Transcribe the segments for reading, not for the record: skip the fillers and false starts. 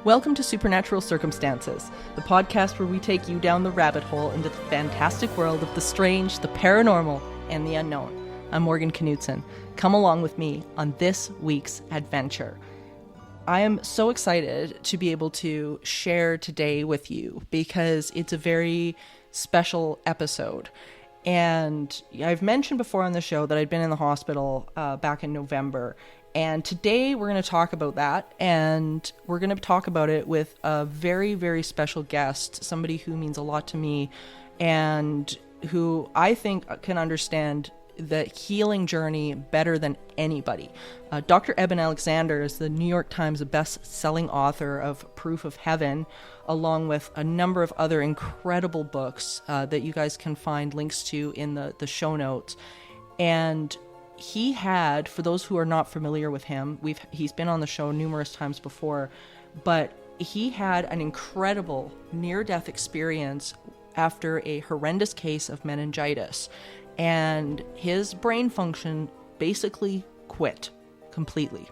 Welcome to Supernatural Circumstances, the podcast where we take you down the rabbit hole into the fantastic world of the strange, the paranormal, and the unknown. I'm Morgan Knudsen. Come along with me on this week's adventure. I am so excited to be able to share today with you because it's a very special episode. And I've mentioned before on the show that I'd been in the hospital back in November. And today we're going to talk about that, and we're going to talk about it with a very, very special guest, somebody who means a lot to me and who I think can understand the healing journey better than anybody. Dr. Eben Alexander is the New York Times best-selling author of Proof of Heaven, along with a number of other incredible books that you guys can find links to in the show notes. And he had, for those who are not familiar with him, he's been on the show numerous times before, but he had an incredible near-death experience after a horrendous case of meningitis, and his brain function basically quit completely.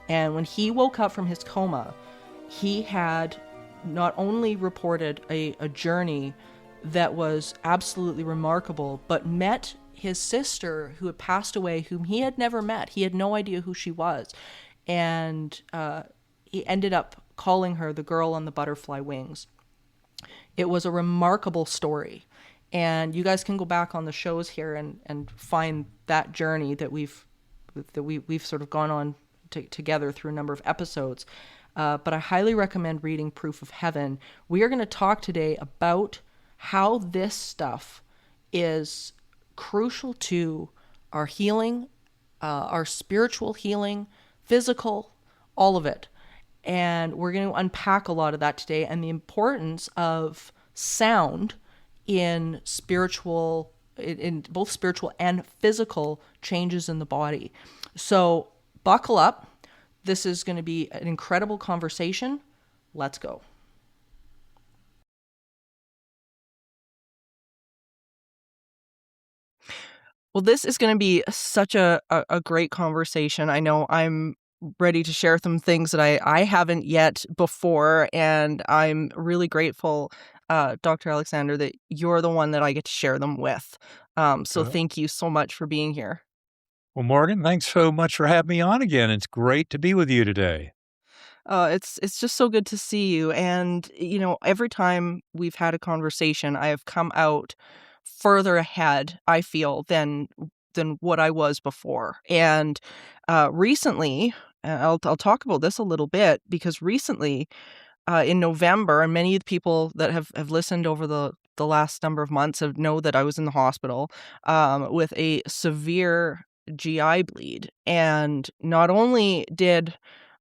And when he woke up from his coma, he had not only reported a journey that was absolutely remarkable, but met his sister who had passed away, whom he had never met. He had no idea who she was. And he ended up calling her the girl on the butterfly wings. It was a remarkable story. And you guys can go back on the shows here and find that journey that we've sort of gone on together through a number of episodes. But I highly recommend reading Proof of Heaven. We are going to talk today about how this stuff is crucial to our healing, our spiritual healing, physical, all of it. And we're going to unpack a lot of that today, and the importance of sound in both spiritual and physical changes in the body. So buckle up. This is going to be an incredible conversation. Let's go. Well, this is going to be such a great conversation. I know I'm ready to share some things that I haven't yet before, and I'm really grateful, Dr. Alexander, that you're the one that I get to share them with. So thank you so much for being here. Well, Morgan, thanks so much for having me on again. It's great to be with you today. It's just so good to see you. And, every time we've had a conversation, I have come out further ahead, I feel, than what I was before. And recently, I'll talk about this a little bit, because recently, in November, and many of the people that have listened over the last number of months know that I was in the hospital with a severe GI bleed. And not only did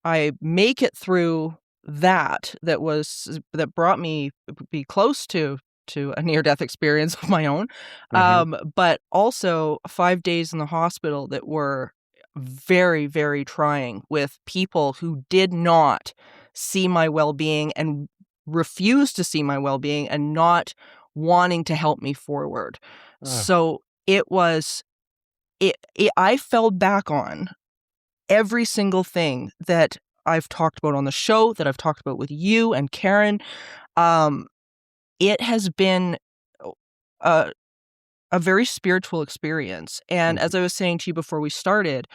I make it through that brought me be close to a near-death experience of my own, but also 5 days in the hospital that were very, very trying, with people who did not see my well-being and refused to see my well-being and not wanting to help me forward. So I fell back on every single thing that I've talked about on the show, that I've talked about with you and Karen. It has been a very spiritual experience. And as I was saying to you before we started,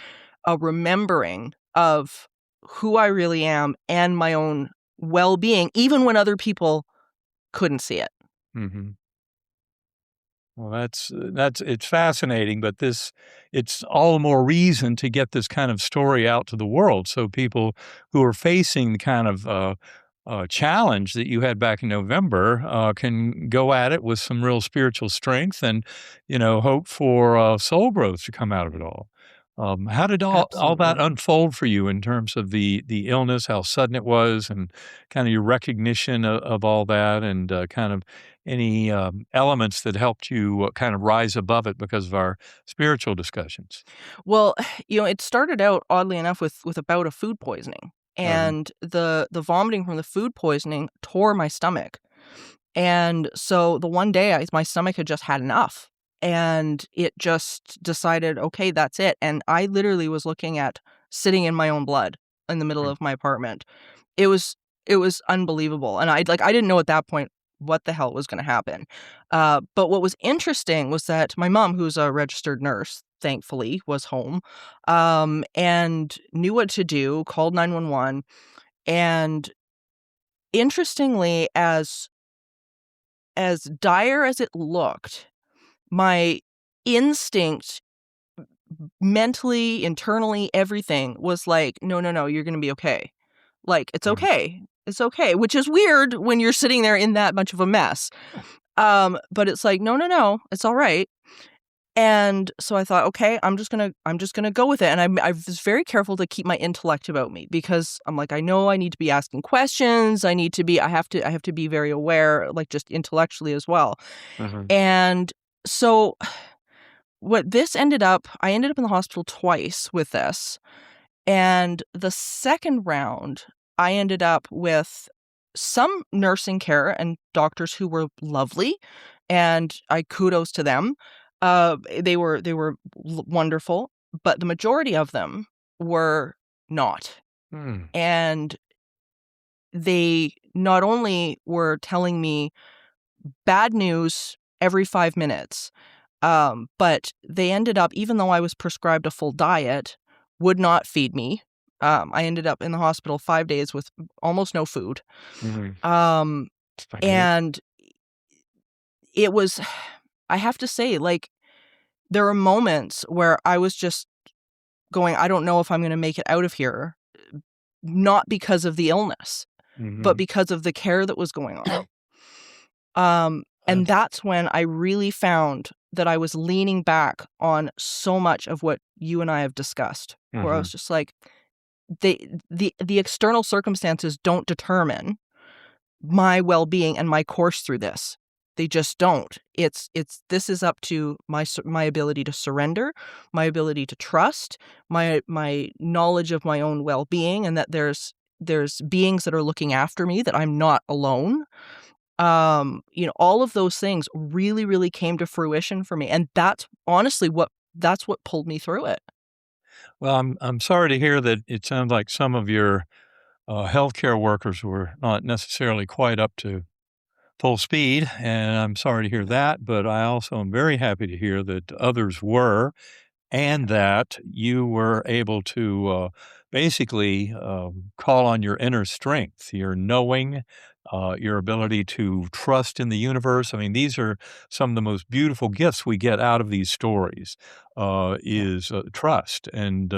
a remembering of who I really am and my own well-being, even when other people couldn't see it. Mm-hmm. Well, it's fascinating, but it's all the more reason to get this kind of story out to the world, so people who are facing the kind of challenge that you had back in November can go at it with some real spiritual strength and, hope for soul growth to come out of it all. How did all that unfold for you in terms of the illness, how sudden it was, and kind of your recognition of all that, and kind of any elements that helped you kind of rise above it because of our spiritual discussions? Well, it started out, oddly enough, with a bout of food poisoning. And the vomiting from the food poisoning tore my stomach. And so the one day my stomach had just had enough. And it just decided, okay, that's it. And I literally was looking at sitting in my own blood in the middle of my apartment. It was It was unbelievable. And I didn't know at that point what the hell was going to happen. But what was interesting was that my mom, who's a registered nurse, thankfully, was home, and knew what to do, called 911. And interestingly, as dire as it looked, my instinct, mentally, internally, everything was like, no, you're going to be okay. Like, it's okay. It's okay, which is weird when you're sitting there in that much of a mess. But it's like, no, it's all right. And so I thought, okay, I'm just gonna go with it. And I was very careful to keep my intellect about me, because I'm like, I know I need to be asking questions. I have to be very aware, like just intellectually as well. And so I ended up in the hospital twice with this. And the second round, I ended up with some nursing care and doctors who were lovely, and I kudos to them. They were wonderful, but the majority of them were not. And they not only were telling me bad news every 5 minutes, but they ended up, even though I was prescribed a full diet, would not feed me. I ended up in the hospital 5 days with almost no food. And it was, I have to say, like, there were moments where I was just going, I don't know if I'm going to make it out of here, not because of the illness, but because of the care that was going on. And that's when I really found that I was leaning back on so much of what you and I have discussed, where I was just like, the external circumstances don't determine my well-being and my course through this. They just don't. This is up to my ability to surrender, my ability to trust, my knowledge of my own well-being, and that there's beings that are looking after me, that I'm not alone. All of those things really, really came to fruition for me, and that's honestly what pulled me through it. Well, I'm sorry to hear that it sounds like some of your healthcare workers were not necessarily quite up to full speed, and I'm sorry to hear that, but I also am very happy to hear that others were, and that you were able to basically call on your inner strength, your knowing, your ability to trust in the universe. I mean, these are some of the most beautiful gifts we get out of these stories, is trust. And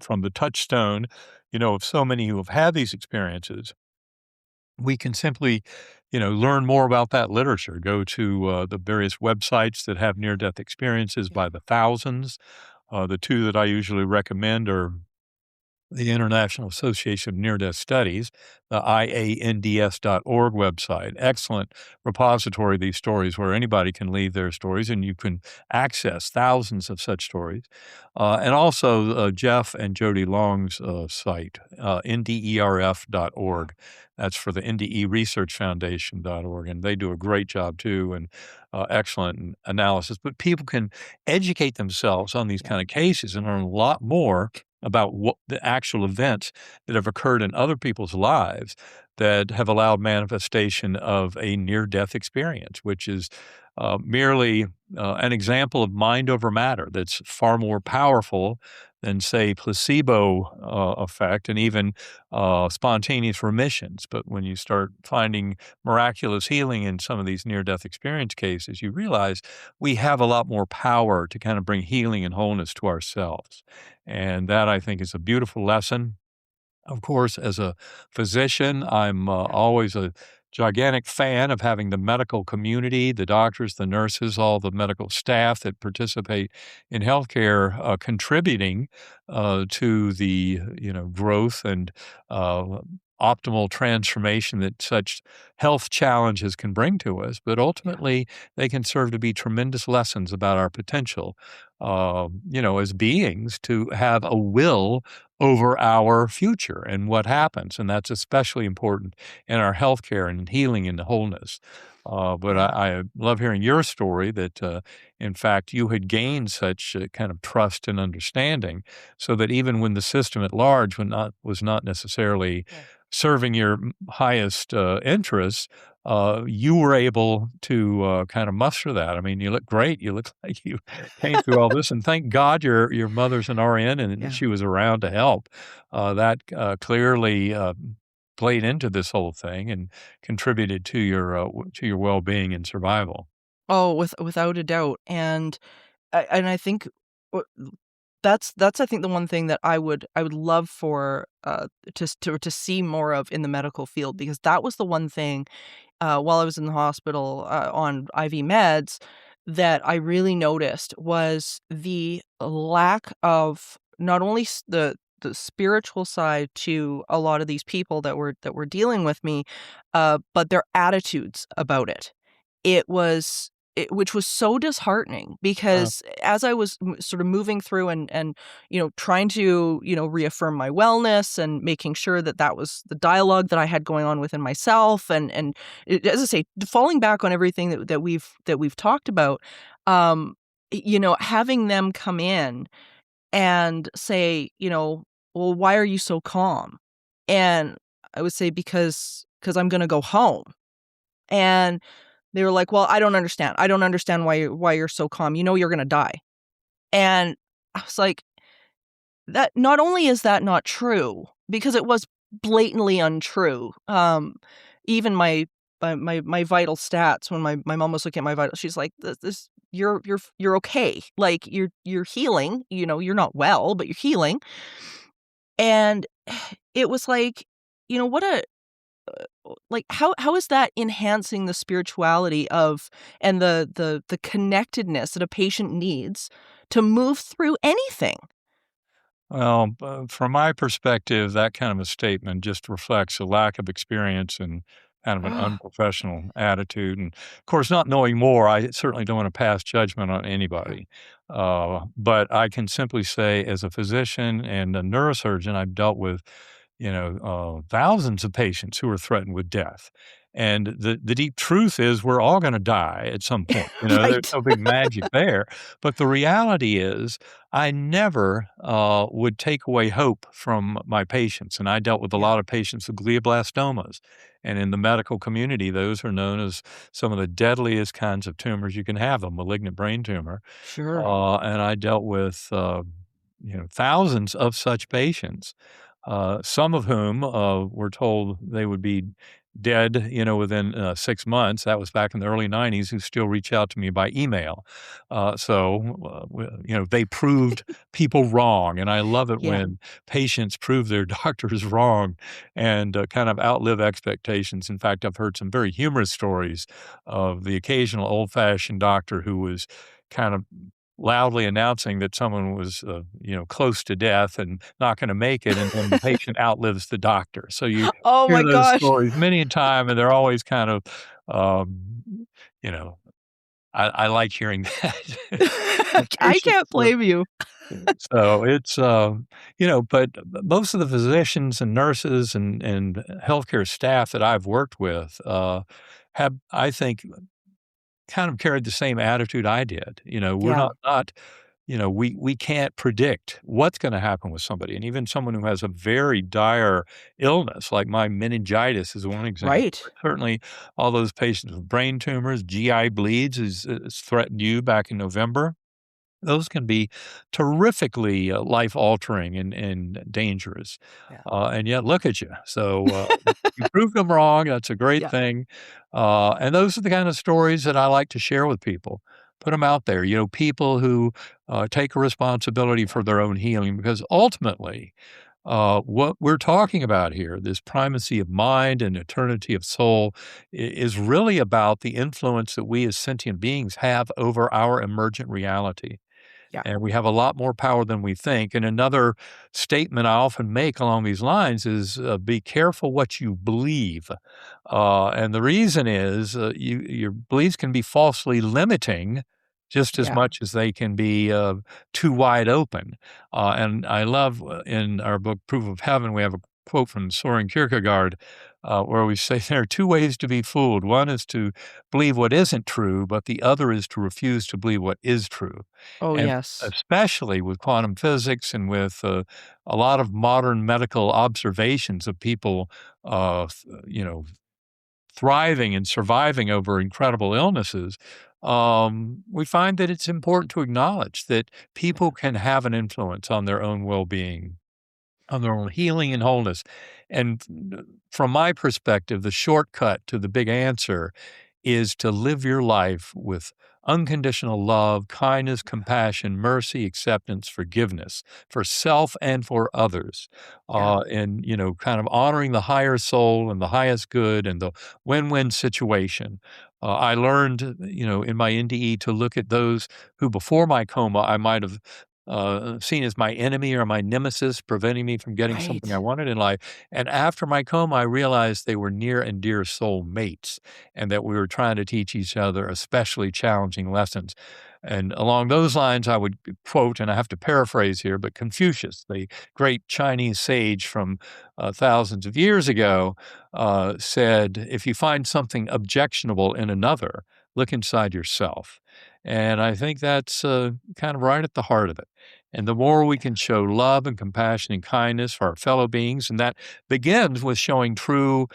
from the touchstone, of so many who have had these experiences, we can simply, learn more about that literature. Go to the various websites that have near-death experiences by the thousands. The two that I usually recommend are the International Association of Near-Death Studies, the IANDS.org website. Excellent repository of these stories where anybody can leave their stories, and you can access thousands of such stories. And also Jeff and Jody Long's site, NDERF.org. That's for the NDE Research Foundation.org, and they do a great job too, and excellent analysis. But people can educate themselves on these kind of cases and learn a lot more about what the actual events that have occurred in other people's lives that have allowed manifestation of a near-death experience, which is merely an example of mind over matter that's far more powerful than, say, placebo effect and even spontaneous remissions. But when you start finding miraculous healing in some of these near-death experience cases, you realize we have a lot more power to kind of bring healing and wholeness to ourselves. And that, I think, is a beautiful lesson. Of course, as a physician, I'm always a gigantic fan of having the medical community, the doctors, the nurses, all the medical staff that participate in healthcare contributing to the growth and optimal transformation that such health challenges can bring to us. But ultimately, they can serve to be tremendous lessons about our potential as beings to have a will over our future and what happens. And that's especially important in our healthcare and healing and wholeness. But Yeah. I love hearing your story that, in fact, you had gained such kind of trust and understanding so that even when the system at large was not necessarily Yeah. serving your highest interests, you were able to kind of muster that. I mean, you look great. You look like you came through all this, and thank God your mother's an RN and Yeah. she was around to help. That clearly played into this whole thing and contributed to your well-being and survival. Oh, without a doubt, and I think w that's I think the one thing that I would love for, to see more of in the medical field, because that was the one thing, while I was in the hospital, on IV meds, that I really noticed was the lack of not only the spiritual side to a lot of these people that were dealing with me, but their attitudes about it. Which was so disheartening, Uh, because as I was sort of moving through and trying to reaffirm my wellness and making sure that that was the dialogue that I had going on within myself, as I say, falling back on everything that we've talked about, um, having them come in and say, well, why are you so calm? And I would say, because I'm going to go home. And they were like, "Well, I don't understand. I don't understand why you're so calm. You know you're gonna die." And I was like, "That not only is that not true, because it was blatantly untrue." Even my vital stats, when my mom was looking at my vital, she's like, "This you're okay. Like, you're healing. You're not well, but you're healing." And it was like, what a like, how is that enhancing the spirituality of and the connectedness that a patient needs to move through anything? Well, from my perspective, that kind of a statement just reflects a lack of experience and kind of an unprofessional attitude. And of course, not knowing more, I certainly don't want to pass judgment on Sure. anybody. But I can simply say, as a physician and a neurosurgeon, I've dealt with, thousands of patients who are threatened with death. And the deep truth is, we're all going to die at some point. There's Right. no big magic there. But the reality is, I never would take away hope from my patients. And I dealt with a Yeah, lot of patients with glioblastomas. And in the medical community, those are known as some of the deadliest kinds of tumors you can have, a malignant brain tumor. sure. And I dealt with, thousands of such patients, some of whom were told they would be dead, within 6 months. That was back in the early 90s, who still reach out to me by email. They proved people wrong. And I love it Yeah. when patients prove their doctors wrong and kind of outlive expectations. In fact, I've heard some very humorous stories of the occasional old fashioned doctor who was kind of loudly announcing that someone was, close to death and not gonna make it, and then the patient outlives the doctor. So you Oh hear my those gosh. stories many a time, and they're always kind of, um, you know, I like hearing that. The I patients, can't blame you. so it's, but most of the physicians and nurses and healthcare staff that I've worked with, have, I think, kind of carried the same attitude I did. We're Yeah, not we can't predict what's gonna happen with somebody, and even someone who has a very dire illness, like my meningitis is one example, right. but certainly all those patients with brain tumors, GI bleeds is threatened you back in November. Those can be terrifically, life-altering and dangerous, Yeah. and yet look at you. So, you proved them wrong, that's a great Yeah. thing, and those are the kind of stories that I like to share with people. Put them out there, people who, take a responsibility Yeah. for their own healing, because ultimately, what we're talking about here, this primacy of mind and eternity of soul, is really about the influence that we as sentient beings have over our emergent reality. Yeah. And we have a lot more power than we think. And another statement I often make along these lines is, be careful what you believe. And the reason is, your beliefs can be falsely limiting just as Yeah. much as they can be too wide open. And I love in our book, Proof of Heaven, we have a quote from Soren Kierkegaard where we say there are two ways to be fooled. One is to believe what isn't true, but the other is to refuse to believe what is true. Oh, And yes. especially with quantum physics and with a lot of modern medical observations of people, you know, thriving and surviving over incredible illnesses, we find that it's important to acknowledge that people can have an influence on their own well-being, on their own healing and wholeness. And from my perspective, the shortcut to the big answer is to live your life with unconditional love, kindness, compassion, mercy, acceptance, forgiveness for self and for others. Yeah. And, kind of honoring the higher soul and the highest good and the win-win situation. I learned, in my NDE to look at those who before my coma I might have seen as my enemy or my nemesis, preventing me from getting something I Right. wanted in life. And after my coma, I realized they were near and dear soul mates and that we were trying to teach each other especially challenging lessons. And along those lines, I would quote, and I have to paraphrase here, but Confucius, the great Chinese sage from thousands of years ago, said, if you find something objectionable in another, look inside yourself. And I think that's kind of right at the heart of it. And the more we can show love and compassion and kindness for our fellow beings, and that begins with showing true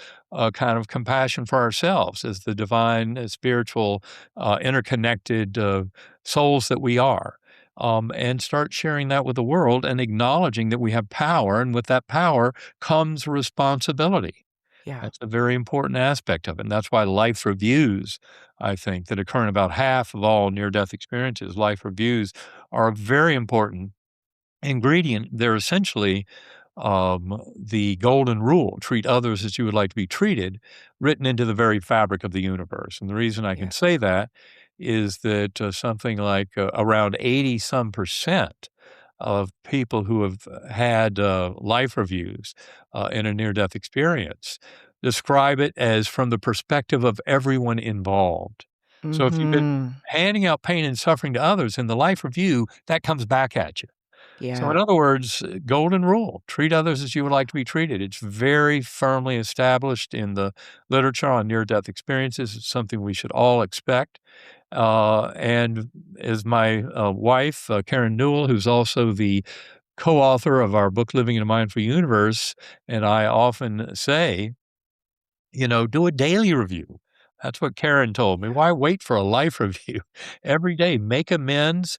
kind of compassion for ourselves as the divine, spiritual, interconnected souls that we are. And start sharing that with the world and acknowledging that we have power. And with that power comes responsibility. Yeah. That's a very important aspect of it, and that's why life reviews, I think, that occur in about half of all near-death experiences, life reviews are a very important ingredient. They're essentially, the golden rule, treat others as you would like to be treated, written into the very fabric of the universe, and the reason I can Yeah. say that is that, something like, around 80 some percent of people who have had, life reviews, in a near-death experience describe it as from the perspective of everyone involved. So if you've been Mhm. handing out pain and suffering to others in the life review, that comes back at you. So in Yeah. other words, golden rule, treat others as you would like to be treated. It's very firmly established in the literature on near-death experiences. It's something we should all expect. And as my wife, Karen Newell, who's also the co-author of our book, Living in a Mindful Universe, and I often say, do a daily review. That's what Karen told me. Why wait for a life review? Every day, make amends,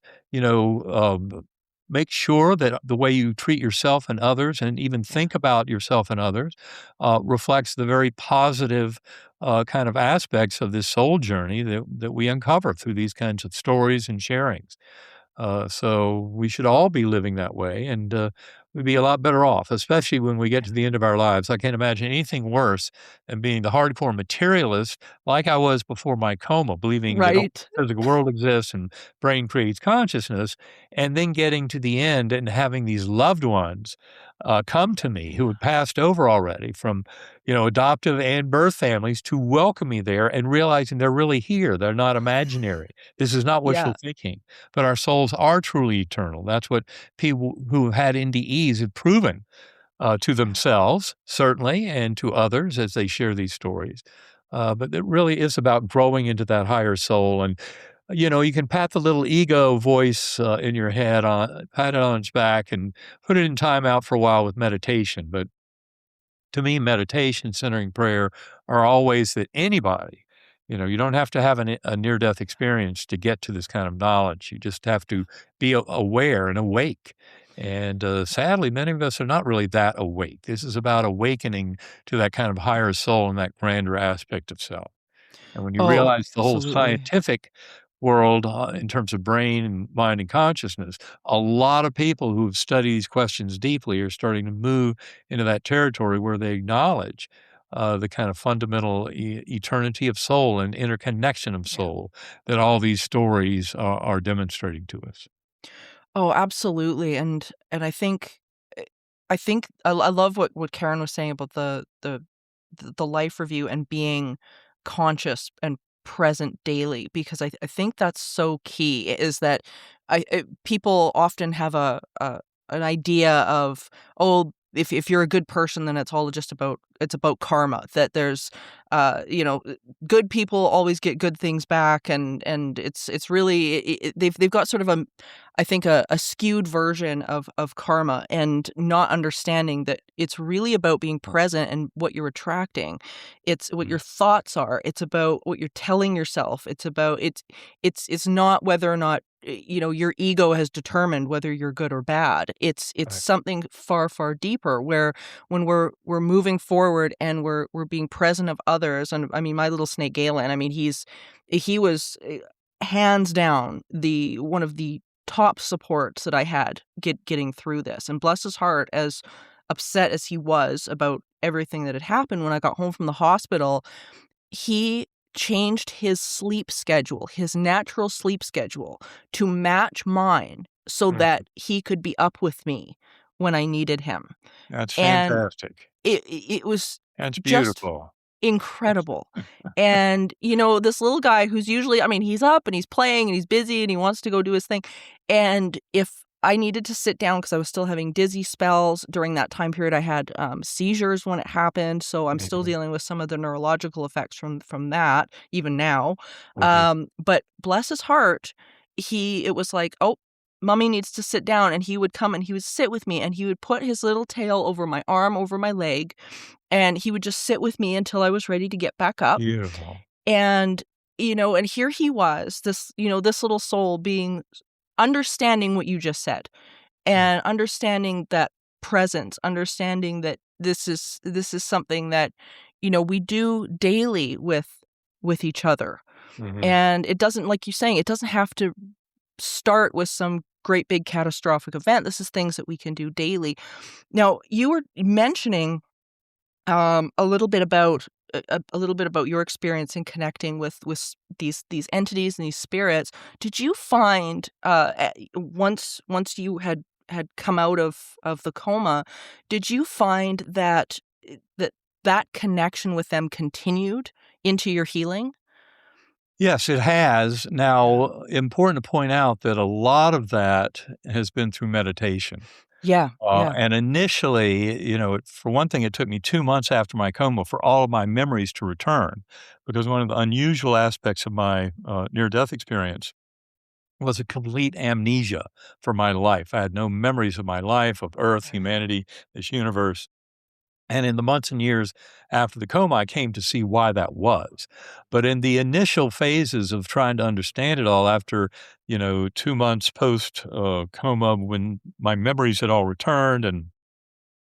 make sure that the way you treat yourself and others and even Yeah. think about yourself and others reflects the very positive kind of aspects of this soul journey that we uncover through these kinds of stories and sharings. So we should all be living that way, and we'd be a lot better off, especially when we get to the end of our lives. I can't imagine anything worse than being the hardcore materialist like I was before my coma, believing that only Right. the physical world exists and brain creates consciousness, and then getting to the end and having these loved ones come to me who had passed over already from, adoptive and birth families to welcome me there and realizing they're really here. They're not imaginary. This is not wishful Yeah. thinking, but our souls are truly eternal. That's what people who have had NDEs have proven to themselves, certainly, and to others as they share these stories. But it really is about growing into that higher soul. And, you can pat the little ego voice in your head, pat it on its back and put it in timeout for a while with meditation. But to me, meditation, centering prayer are all ways that anybody, you don't have to have a near death experience to get to this kind of knowledge. You just have to be aware and awake. And sadly, many of us are not really that awake. This is about awakening to that kind of higher soul and that grander aspect of self. And when you Oh, realize the whole absolutely. scientific world in terms of brain and mind and consciousness, a lot of people who have studied these questions deeply are starting to move into that territory where they acknowledge the kind of fundamental eternity of soul and interconnection of Yeah. soul that all these stories are demonstrating to us. Oh, absolutely, and eh, I love what Karen was saying about the life review and being conscious and present daily, because I think that's so key, is that people often have an idea of, oh, if you're a good person, then it's all just about karma, that there's good people always get good things back, and it's really they've got sort of I think a skewed version of karma, and not understanding that it's really about being present and what you're attracting. It's what your thoughts are. It's about what you're telling yourself. It's not whether or not your ego has determined whether you're good or bad. It's Right. something far, far deeper, where when we're moving forward and we're being present of others. And I mean, my little snake Galen, I mean, he was hands down the one of the top supports that I had getting through this. And bless his heart, as upset as he was about everything that had happened, when I got home from the hospital, he changed his sleep schedule, his natural sleep schedule, to match mine, so Mm. that he could be up with me when I needed him. That's And fantastic. it was That's just beautiful. incredible. And, this little guy who's usually, I mean, he's up and he's playing and he's busy and he wants to go do his thing. And if I needed to sit down, because I was still having dizzy spells during that time period, I had seizures when it happened. So I'm still Mhm. dealing with some of the neurological effects from that, even now. Mhm. But bless his heart, it was like, oh, mommy needs to sit down. And he would come and he would sit with me, and he would put his little tail over my arm, over my leg, and he would just sit with me until I was ready to get back up. Beautiful. And, and here he was, this little soul, being understanding what you just said, Mm. and understanding that presence, understanding that this is something that, we do daily with each other. Mhm. And it doesn't, like you saying, it doesn't have to start with some great big catastrophic event. This is things that we can do daily. Now, you were mentioning a little bit about a little bit about your experience in connecting with these entities and these spirits. Did you find once you had come out of the coma, did you find that that connection with them continued into your healing? Yes, it has. Yeah. Now, important to point out that a lot of that has been through meditation. Yeah. Yeah. And initially, for one thing, it took me 2 months after my coma for all of my memories to return, because one of the unusual aspects of my near-death experience was a complete amnesia for my life. I had no memories of my life, of Earth, humanity, this universe. And in the months and years after the coma, I came to see why that was. But in the initial phases of trying to understand it all, after 2 months post coma, when my memories had all returned, and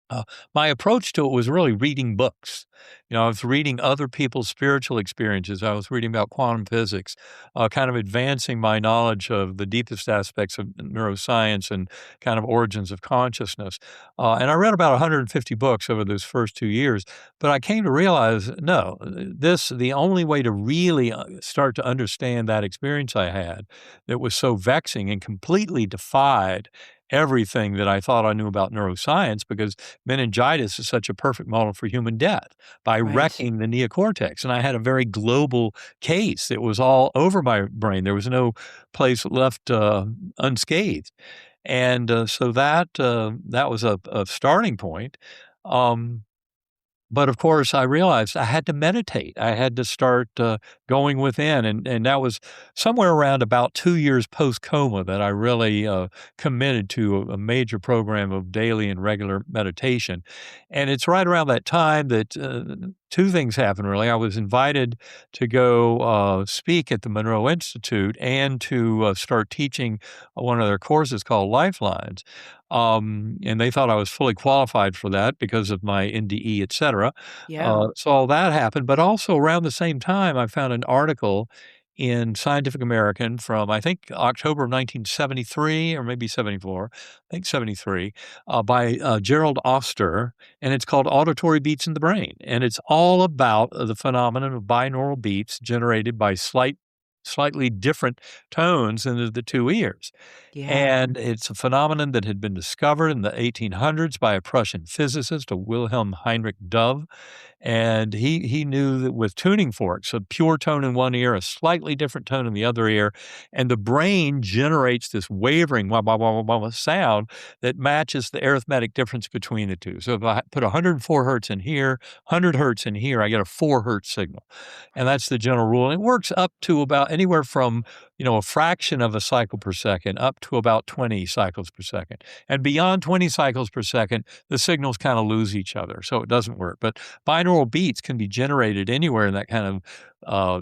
uh, my approach to it was really reading books. I was reading other people's spiritual experiences. I was reading about quantum physics, kind of advancing my knowledge of the deepest aspects of neuroscience and kind of origins of consciousness. And I read about 150 books over those first 2 years. But I came to realize, no, the only way to really start to understand that experience I had, that was so vexing and completely defied everything that I thought I knew about neuroscience, because meningitis is such a perfect model for human death, by Right. wrecking the neocortex. And I had a very global case. It was all over my brain. There was no place left unscathed. And so that was a starting point. Um, but of course, I realized I had to meditate. I had to start going within, and that was somewhere around about 2 years post coma that I really committed to a major program of daily and regular meditation. And it's right around that time that two things happened. Really, I was invited to go speak at the Monroe Institute, and to start teaching one of their courses called Lifelines. And they thought I was fully qualified for that because of my NDE, et cetera. Yeah. So all that happened, but also around the same time, I found an article in Scientific American from, I think, October of 1973 or maybe 74, I think 73, by Gerald Oster, and it's called Auditory Beats in the Brain. And it's all about the phenomenon of binaural beats generated by slight slightly different tones in the two ears. Yeah. And it's a phenomenon that had been discovered in the 1800s by a Prussian physicist, a Wilhelm Heinrich Dove. And he knew that with tuning forks, a pure tone in one ear, a slightly different tone in the other ear, and the brain generates this wavering wah, wah, wah, wah, wah sound that matches the arithmetic difference between the two. So if I put 104 hertz in here, 100 hertz in here, I get a 4 hertz signal. And that's the general rule. And it works up to about anywhere from, a fraction of a cycle per second up to about 20 cycles per second. And beyond 20 cycles per second, the signals kind of lose each other. So it doesn't work. But binaural beats can be generated anywhere in that kind of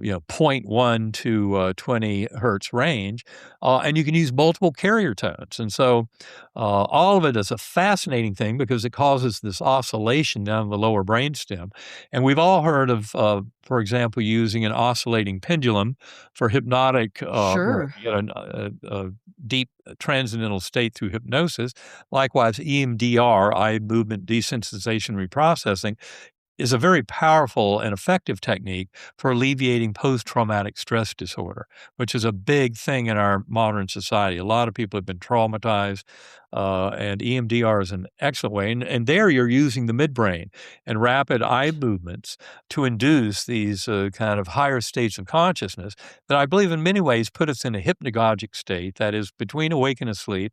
zero point 0.1 to 20 hertz range, and you can use multiple carrier tones. And so all of it is a fascinating thing because it causes this oscillation down the lower brainstem. And we've all heard of, for example, using an oscillating pendulum for hypnotic, Sure. you get a deep transcendental state through hypnosis. Likewise, EMDR, eye movement desensitization reprocessing, is a very powerful and effective technique for alleviating post-traumatic stress disorder, which is a big thing in our modern society. A lot of people have been traumatized, and EMDR is an excellent way. And there you're using the midbrain and rapid eye movements to induce these kind of higher states of consciousness that I believe in many ways put us in a hypnagogic state, that is between awake and asleep.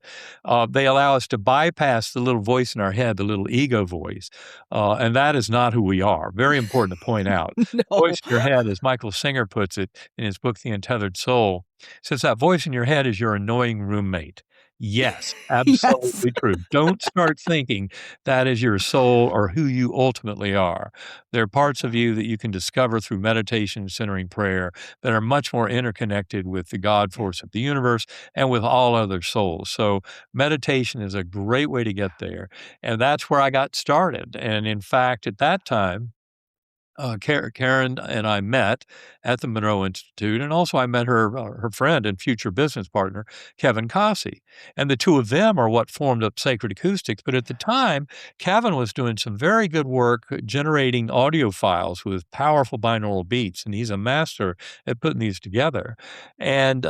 They allow us to bypass the little voice in our head, the little ego voice, and that is not who we are. Very important to point out. No. Voice in your head, as Michael Singer puts it in his book, The Untethered Soul, says that voice in your head is your annoying roommate. Yes, Yes. absolutely true. Don't start thinking that is your soul or who you ultimately are. There are parts of you that you can discover through meditation, centering prayer, that are much more interconnected with the God force of the universe and with all other souls. So meditation is a great way to get there. And that's where I got started. And in fact, at that time, Karen and I met at the Monroe Institute, and also I met her friend and future business partner, Kevin Cossie. And the two of them are what formed up Sacred Acoustics. But at the time, Kevin was doing some very good work generating audio files with powerful binaural beats, and he's a master at putting these together. And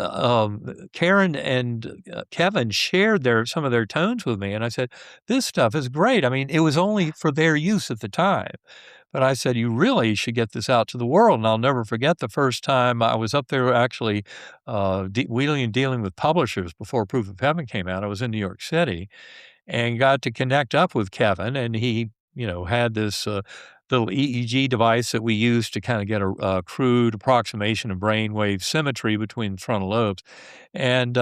Karen and Kevin shared some of their tones with me, and I said, "This stuff is great." I mean, it was only for their use at the time. But I said, "You really should get this out to the world." And I'll never forget the first time I was up there actually wheeling and dealing with publishers before Proof of Heaven came out. I was in New York City and got to connect up with Kevin. And he, had this little EEG device that we used to kind of get a crude approximation of brainwave symmetry between the frontal lobes. And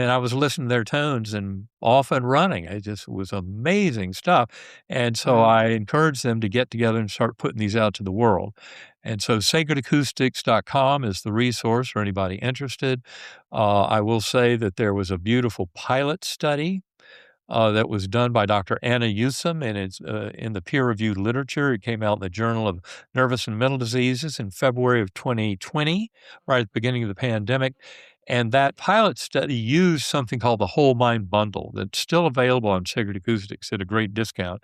I was listening to their tones and off and running. It just was amazing stuff. And so Wow. I encouraged them to get together and start putting these out to the world. And so sacredacoustics.com is the resource for anybody interested. I will say that there was a beautiful pilot study that was done by Dr. Anna Yusum, and it's in the peer-reviewed literature. It came out in the Journal of Nervous and Mental Diseases in February of 2020, right at the beginning of the pandemic. And that pilot study used something called the Whole Mind Bundle that's still available on Sacred Acoustics at a great discount,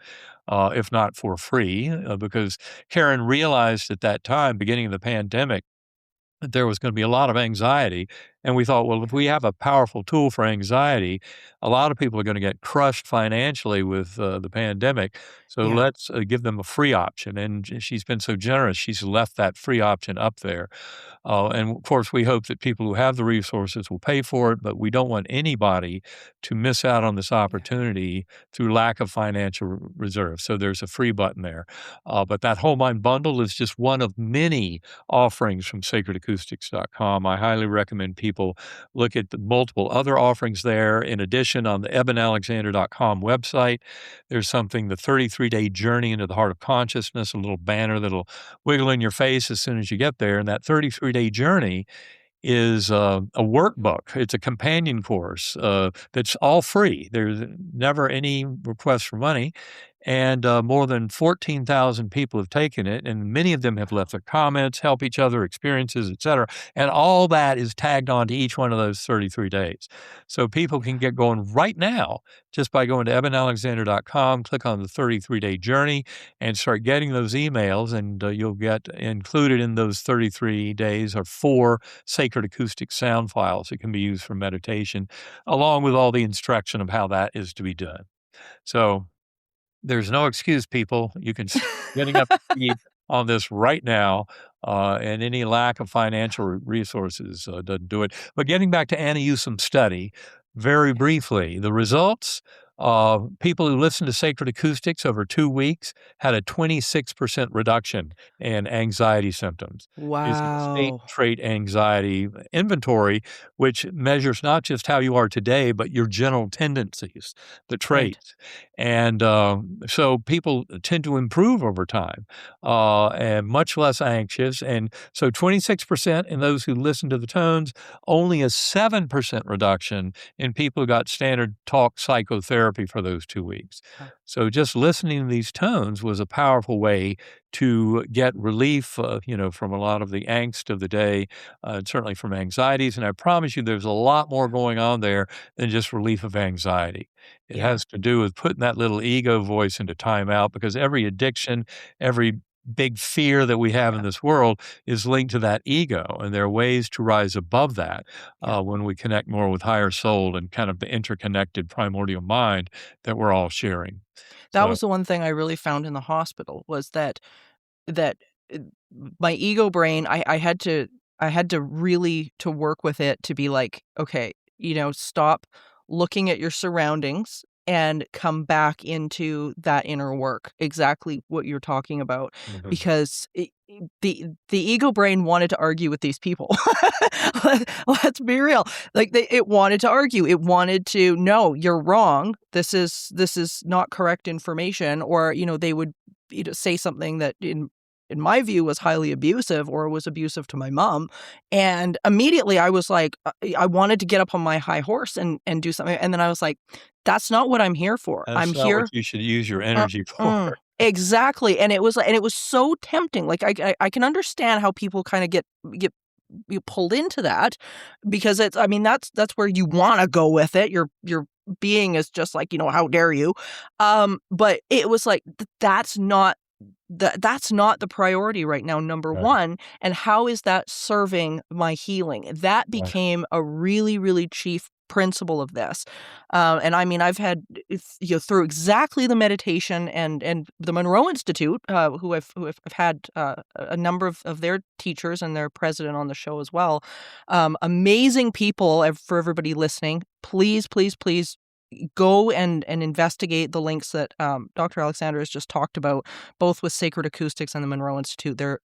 if not for free, because Karen realized at that time, beginning of the pandemic, that there was going to be a lot of anxiety. And we thought, well, if we have a powerful tool for anxiety, a lot of people are going to get crushed financially with the pandemic. So Yeah. let's give them a free option. And she's been so generous. She's left that free option up there. And of course, we hope that people who have the resources will pay for it, but we don't want anybody to miss out on this opportunity through lack of financial reserve. So there's a free button there. But that Whole Mind Bundle is just one of many offerings from sacredacoustics.com. I highly recommend people look at the multiple other offerings there. In addition, on the ebenalexander.com website, there's something, the 33-day journey into the heart of consciousness, a little banner that'll wiggle in your face as soon as you get there. And that 33-day journey is a workbook. It's a companion course that's all free. There's never any request for money. and more than 14,000 people have taken it, and many of them have left their comments, help each other, experiences, etc. And all that is tagged on to each one of those 33 days. So people can get going right now just by going to ebenalexander.com, click on the 33-day journey, and start getting those emails, and you'll get included in those 33 days are 4 sacred acoustic sound files that can be used for meditation, along with all the instruction of how that is to be done. So there's no excuse, people. You can start getting up to speed on this right now, and any lack of financial resources doesn't do it. But getting back to Anna Newsom's study, very briefly, the results, people who listened to sacred acoustics over 2 weeks had a 26% reduction in anxiety symptoms. It's a state Wow. trait anxiety inventory, which measures not just how you are today, but your general tendencies, the Right. traits. And so people tend to improve over time, and much less anxious. And so 26% in those who listen to the tones, only a 7% reduction in people who got standard talk psychotherapy for those 2 weeks. Wow. So just listening to these tones was a powerful way to get relief, from a lot of the angst of the day, and certainly from anxieties. And I promise you, there's a lot more going on there than just relief of anxiety. It Yeah. has to do with putting that little ego voice into timeout, because every addiction, every big fear that we have in this world is linked to that ego. And there are ways to rise above that Yeah. when we connect more with higher soul and kind of the interconnected primordial mind that we're all sharing. That So, was the one thing I really found in the hospital was that uh, my ego brain, I had to really to work with it to be like, okay, stop looking at your surroundings and come back into that inner work, exactly what you're talking about, mhm. because the ego brain wanted to argue with these people. Let's be real. Like it wanted to argue. It wanted to, no, you're wrong. This is not correct information. Or they would say something that in my view was highly abusive or was abusive to my mom, and immediately I was like, I wanted to get up on my high horse and do something, and then I was like, that's not what I'm here for. I'm That's not what here. you should use your energy for. Exactly, and it was so tempting. Like I can understand how people kind of get you pulled into that, because it's, I mean, that's where you want to go with it. Your being is just like, how dare you? But it was like that's not the priority right now, number Right, one. And how is that serving my healing? That right. became a really, really chief principle of this. And I mean, I've had, through exactly the meditation and the Monroe Institute, who I've had a number of their teachers and their president on the show as well. Amazing people. For everybody listening, please, please, please go and investigate the links that Dr. Alexander has just talked about, both with Sacred Acoustics and the Monroe Institute. They're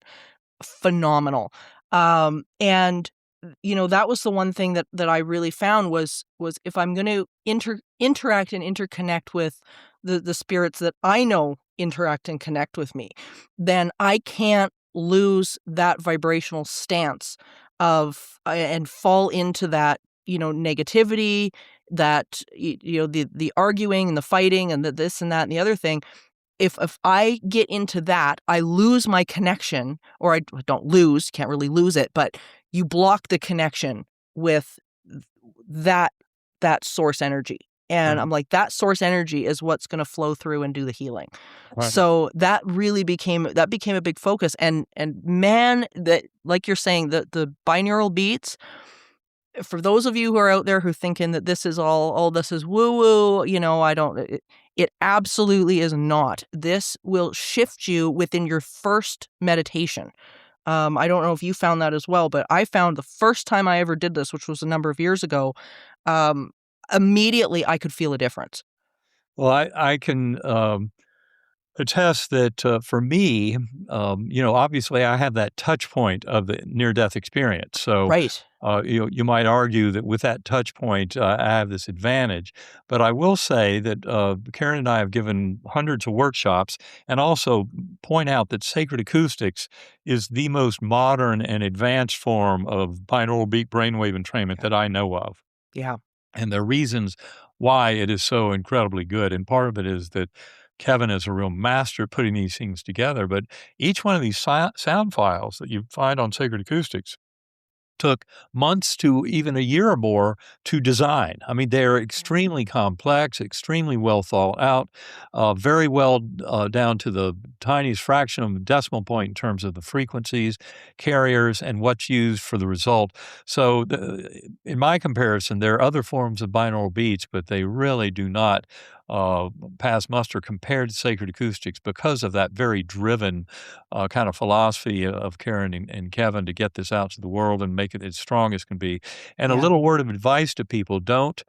phenomenal. And that was the one thing that I really found was if I'm going to interact and interconnect with the spirits that I know interact and connect with me, then I can't lose that vibrational stance of and fall into that negativity, that the arguing and the fighting and the this and that and the other thing. If I get into that, I lose my connection, or I don't lose, can't really lose it, but you block the connection with that source energy. And Right, I'm like, that source energy is what's going to flow through and do the healing. right. So that really became a big focus. And man, that, like you're saying, the binaural beats, for those of you who are out there who thinking that this is all this is woo woo, I don't. It absolutely is not. This will shift you within your first meditation. I don't know if you found that as well, but I found the first time I ever did this, which was a number of years ago, um, immediately I could feel a difference. Well, I can attest that for me, obviously I have that touch point of the near-death experience. So, Right. you might argue that with that touch point, I have this advantage. But I will say that Karen and I have given hundreds of workshops, and also point out that sacred acoustics is the most modern and advanced form of binaural beat brainwave entrainment Yeah. that I know of. Yeah. And there are reasons why it is so incredibly good. And part of it is that Kevin is a real master at putting these things together. But each one of these sound files that you find on Sacred Acoustics took months to even a year or more to design. I mean, they're extremely complex, extremely well thought out, very well down to the tiniest fraction of a decimal point in terms of the frequencies, carriers, and what's used for the result. So, in my comparison, there are other forms of binaural beats, but they really do not pass muster compared to Sacred Acoustics because of that very driven kind of philosophy of Karen and Kevin to get this out to the world and make it as strong as can be. And a Yeah. little word of advice to people: don't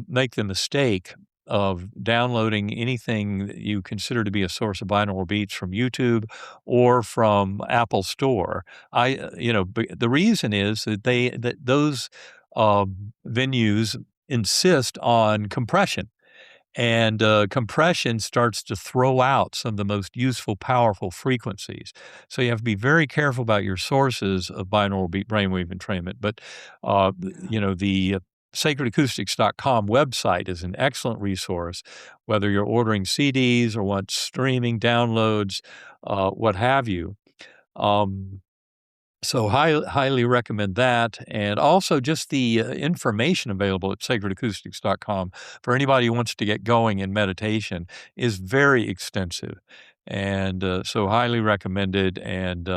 make the mistake of downloading anything that you consider to be a source of binaural beats from YouTube or from Apple Store. The reason is that those venues insist on compression. And compression starts to throw out some of the most useful, powerful frequencies. So you have to be very careful about your sources of binaural beat brainwave entrainment. But, the sacredacoustics.com website is an excellent resource, whether you're ordering CDs or want streaming downloads, what have you. So highly recommend that. And also just the information available at sacredacoustics.com for anybody who wants to get going in meditation is very extensive. And so highly recommended. And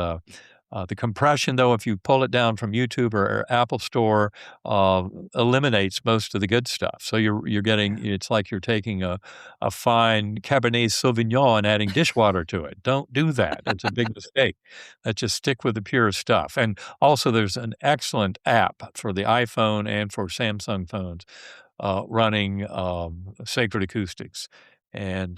the compression, though, if you pull it down from YouTube or Apple Store, eliminates most of the good stuff. So you're getting, it's like you're taking a fine Cabernet Sauvignon and adding dishwater to it. Don't do that. It's a big mistake. Just stick with the pure stuff. And also, there's an excellent app for the iPhone and for Samsung phones running Sacred Acoustics. And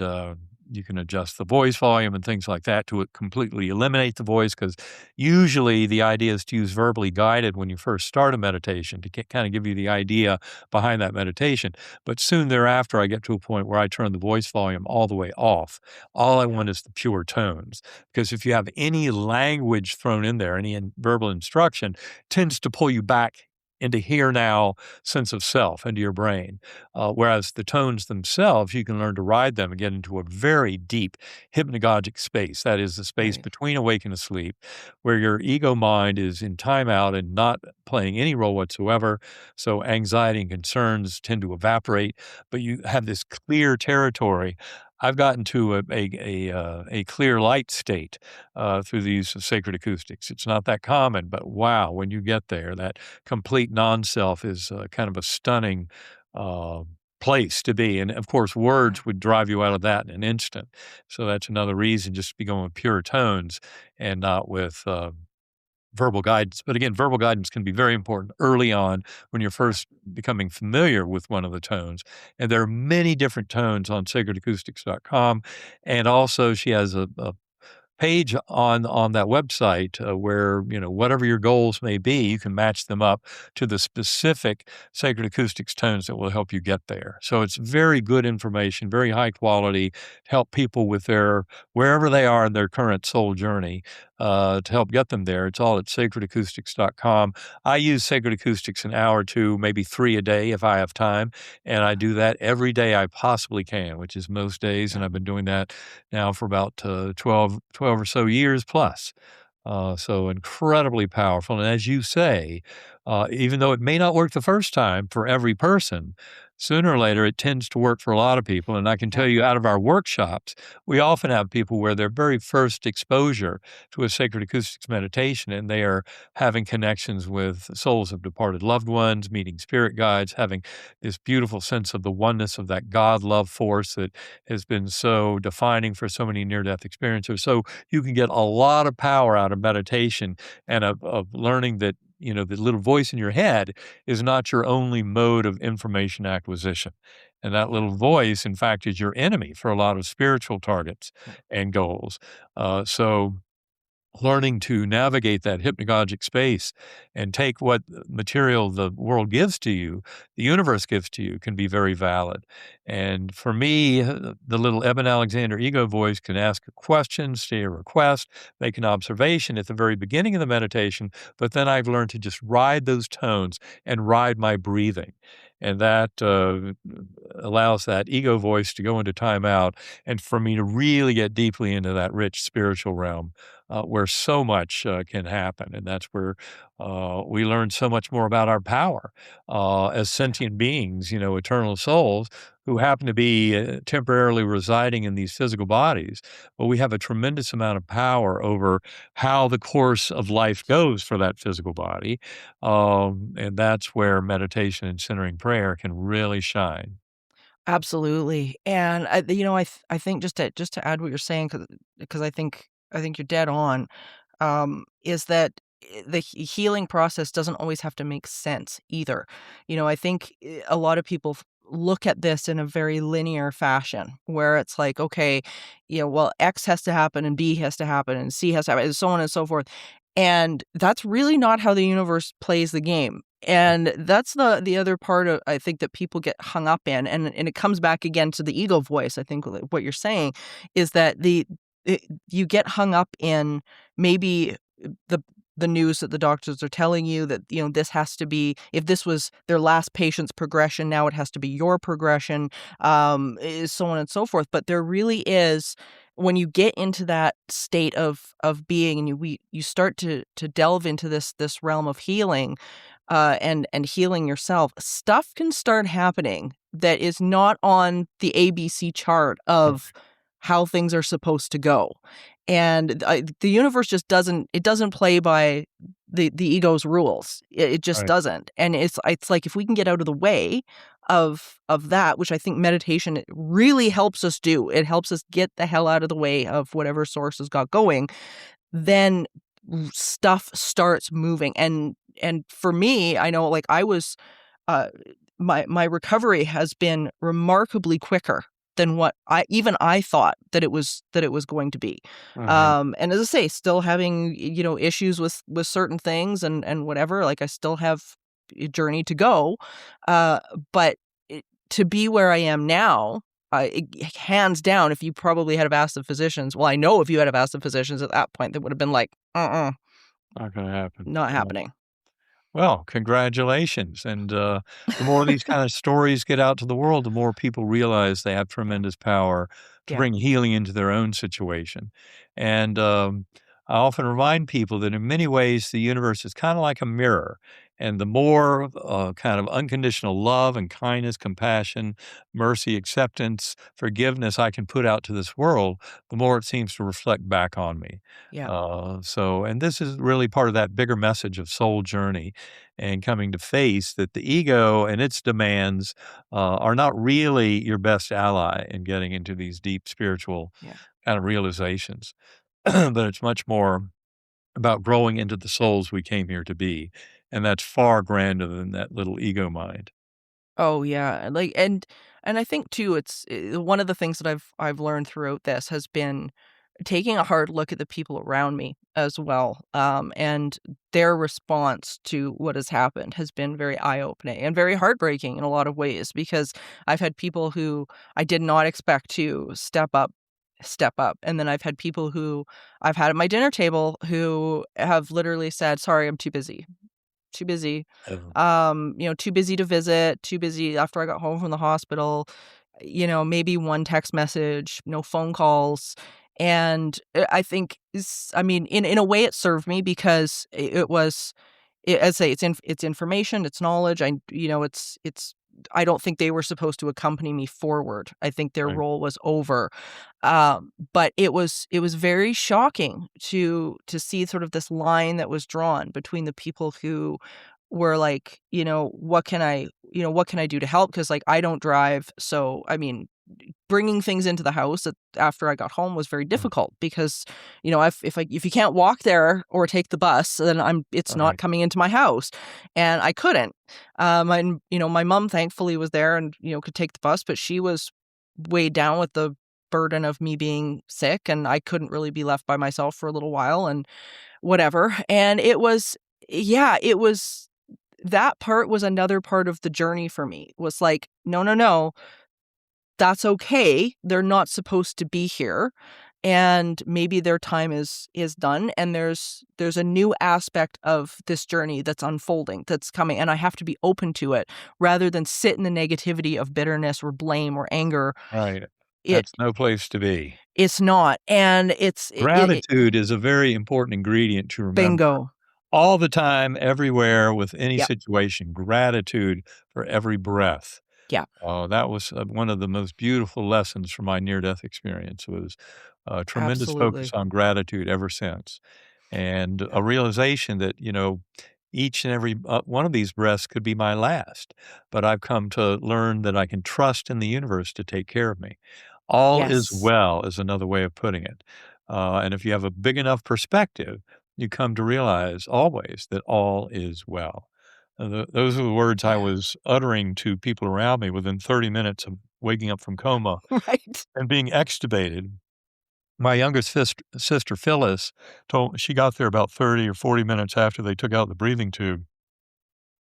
you can adjust the voice volume and things like that to completely eliminate the voice, because usually the idea is to use verbally guided when you first start a meditation to kind of give you the idea behind that meditation. But soon thereafter, I get to a point where I turn the voice volume all the way off. All I want is the pure tones, because if you have any language thrown in there, any verbal instruction, it tends to pull you back into here now sense of self, into your brain. Whereas the tones themselves, you can learn to ride them and get into a very deep hypnagogic space. That is the space between awake and asleep, where your ego mind is in timeout and not playing any role whatsoever. So anxiety and concerns tend to evaporate, but you have this clear territory. I've gotten to a clear light state through the use of Sacred Acoustics. It's not that common, but wow, when you get there, that complete non-self is kind of a stunning place to be. And of course, words would drive you out of that in an instant. So that's another reason just to be going with pure tones and not with verbal guidance. But again, verbal guidance can be very important early on when you're first becoming familiar with one of the tones. And there are many different tones on sacredacoustics.com. And also she has a page on that website where, whatever your goals may be, you can match them up to the specific Sacred Acoustics tones that will help you get there. So it's very good information, very high quality, to help people with wherever they are in their current soul journey, to help get them there. It's all at sacredacoustics.com. I use Sacred Acoustics an hour or two, maybe 3 a day if I have time. And I do that every day I possibly can, which is most days. And I've been doing that now for about 12 or so years plus. So incredibly powerful. And as you say, even though it may not work the first time for every person, sooner or later it tends to work for a lot of people. And I can tell you, out of our workshops, we often have people where their very first exposure to a Sacred Acoustics meditation, and they are having connections with souls of departed loved ones, meeting spirit guides, having this beautiful sense of the oneness of that God love force that has been so defining for so many near-death experiencers. So you can get a lot of power out of meditation and of learning that, the little voice in your head is not your only mode of information acquisition. And that little voice, in fact, is your enemy for a lot of spiritual targets and goals. So learning to navigate that hypnagogic space and take what material the world gives to you, the universe gives to you, can be very valid. And for me, the little Eben Alexander ego voice can ask a question, say a request, make an observation at the very beginning of the meditation, but then I've learned to just ride those tones and ride my breathing. And that allows that ego voice to go into timeout and for me to really get deeply into that rich spiritual realm where so much can happen. And that's where we learn so much more about our power as sentient beings, eternal souls who happen to be temporarily residing in these physical bodies. But we have a tremendous amount of power over how the course of life goes for that physical body. And that's where meditation and centering prayer can really shine. Absolutely. And I think just to add what you're saying, because I think you're dead on, is that the healing process doesn't always have to make sense either. I think a lot of people look at this in a very linear fashion where it's like, okay, well, X has to happen and B has to happen and C has to happen and so on and so forth. And that's really not how the universe plays the game. And that's the other part of, I think, that people get hung up in, and it comes back again to the ego voice. I think what you're saying is that you get hung up in maybe the the news that the doctors are telling you that, this has to be, if this was their last patient's progression, now it has to be your progression, so on and so forth. But there really is, when you get into that state of being, and you start to delve into this realm of healing, and healing yourself, stuff can start happening that is not on the ABC chart of how things are supposed to go. And the universe just doesn't play by the ego's rules. It just Right. doesn't. And it's like, if we can get out of the way of that, which I think meditation really helps us do. It helps us get the hell out of the way of whatever source has got going. Then stuff starts moving. And for me, I know, like, I was uh my recovery has been remarkably quicker than what I thought that it was going to be. Mhm. And as I say, still having, issues with certain things and whatever. Like, I still have a journey to go. Uh but to be where I am now, hands down, if you probably had have asked the physicians, well, I know if you had have asked the physicians at that point, they would have been like, Not gonna happen. not Yeah. happening. Well, congratulations. And the more these kind of stories get out to the world, the more people realize they have tremendous power to Yeah. bring healing into their own situation. And I often remind people that in many ways, the universe is kind of like a mirror. And the more kind of unconditional love and kindness, compassion, mercy, acceptance, forgiveness I can put out to this world, the more it seems to reflect back on me. Yeah. And this is really part of that bigger message of soul journey and coming to face that the ego and its demands are not really your best ally in getting into these deep spiritual Yeah. kind of realizations, but it's much more about growing into the souls we came here to be. And that's far grander than that little ego mind. Oh, yeah. Like, and I think too, it's one of the things that I've learned throughout this has been taking a hard look at the people around me as well. And their response to what has happened has been very eye-opening and very heartbreaking in a lot of ways, because I've had people who I did not expect to step up. And then I've had people who I've had at my dinner table who have literally said, "Sorry, I'm too busy. Too busy. Oh, Too busy to visit, too busy after I got home from the hospital." Maybe one text message, no phone calls. And I think, I mean, in a way it served me, because it was, as I say, it's information, it's knowledge. It's I don't think they were supposed to accompany me forward. I think their right. role was over. But it was very shocking to see sort of this line that was drawn between the people who were like, what can I do to help? Because, like, I don't drive, so I mean, bringing things into the house after I got home was very Mm, difficult, because, if you can't walk there or take the bus, then it's not right. coming into my house, and I couldn't. And my mom thankfully was there and could take the bus, but she was weighed down with the burden of me being sick, and I couldn't really be left by myself for a little while and whatever. And it was, yeah, it was, that part was another part of the journey for me, was like, no, no, no, that's okay. They're not supposed to be here. and maybe their time is done, and there's a new aspect of this journey that's unfolding, that's coming, and I have to be open to it rather than sit in the negativity of bitterness or blame or anger. Right. It That's no place to be. it's not, and Gratitude is a very important ingredient to remember. bingo. All the time, everywhere, with any Yep. situation, gratitude for every breath. Yeah. Oh, that was, one of the most beautiful lessons from my near-death experience was a tremendous focus Absolutely. on gratitude ever since, and Yeah. a realization that, each and every, one of these breaths could be my last, but I've come to learn that I can trust in the universe to take care of me. All is Yes. well is another way of putting it, and if you have a big enough perspective, you come to realize always that all is well. Those are the words I Yeah. was uttering to people around me within 30 minutes of waking up from coma Right. and being extubated. My youngest sister, Phyllis, told she got there about 30 or 40 minutes after they took out the breathing tube,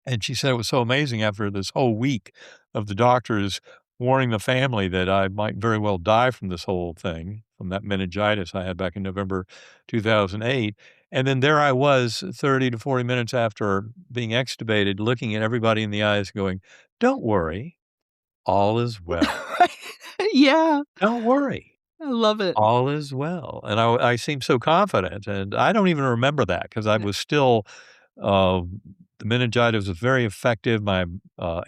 and she said it was so amazing after this whole week of the doctors warning the family that I might very well die from this whole thing, from that meningitis I had back in November 2008. And then there I was 30 to 40 minutes after being extubated, looking at everybody in the eyes going, "Don't worry, all is well. Yeah. Don't worry, I love it. all is well." And I seemed so confident, and I don't even remember that because I Yeah. was still uh, the meningitis was very effective. My,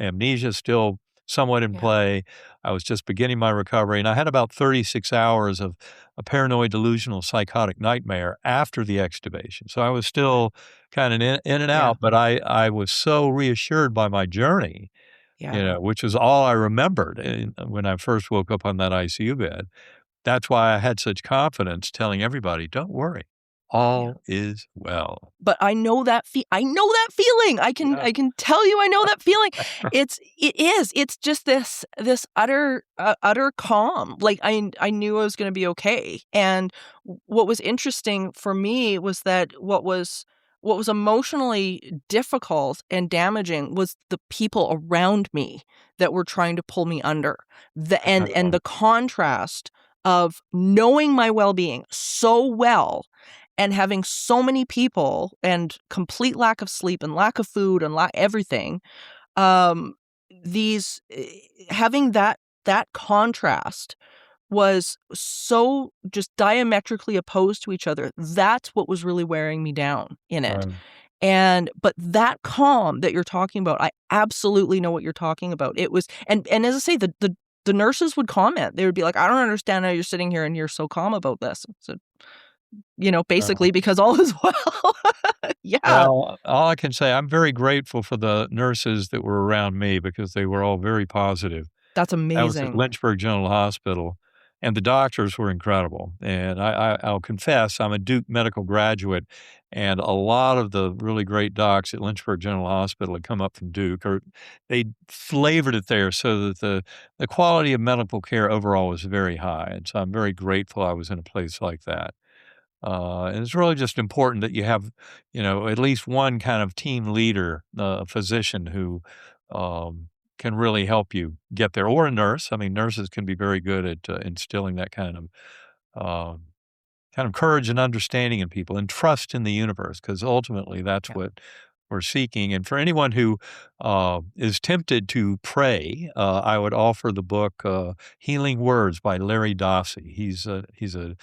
amnesia is still somewhat in Yeah. play. I was just beginning my recovery, and I had about 36 hours of a paranoid delusional psychotic nightmare after the extubation. So I was Okay. still kinda in and Yeah. out, but I was so reassured by my journey, Yeah. which is all I remembered when I first woke up on that ICU bed. That's why I had such confidence telling everybody, "Don't worry, Yeah. all is well." But I know that feeling. Yeah. I can tell you I know that feeling. It's just this utter calm. Like, I knew I was gonna be okay. And what was interesting for me was that what was emotionally difficult and damaging was the people around me that were trying to pull me under. And the contrast of knowing my well-being so well and having so many people and complete lack of sleep and lack of food and everything, um, these having that contrast was so just diametrically opposed to each other. That's what was really wearing me down in it. Right. But that calm that you're talking about, I absolutely know what you're talking about. It was, and as I say, the nurses would comment. They would be like, "I don't understand how you're sitting here and you're so calm about this." So, basically because all is well. Yeah, Well, all I can say, I'm very grateful for the nurses that were around me because they were all very positive. that's I was at amazing. Lynchburg General Hospital, and the doctors were incredible, and I'll confess, I'm a Duke medical graduate, and a lot of the really great docs at Lynchburg General Hospital had come up from Duke, or they flavored it there so that the quality of medical care overall was very high, and so I'm very grateful I was in a place like that. And it's really just important that you have, at least one kind of team leader, a physician who can really help you get there, or a nurse. I mean, nurses can be very good at instilling that um, kind of courage and understanding in people and trust in the universe, because ultimately that's Yeah, what we're seeking. And for anyone who is tempted to pray, I would offer the book "Healing Words" by Larry Dossey. He's a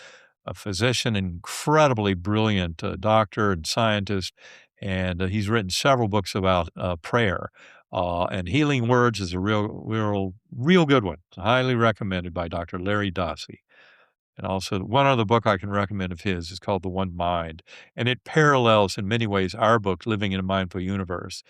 physician, incredibly brilliant doctor and scientist, and he's written several books about prayer. And Healing Words is a real good one. It's highly recommended by Dr. Larry Dossey. And also, one other book I can recommend of his is called The One Mind, and it parallels in many ways our book, Living in a Mindful Universe.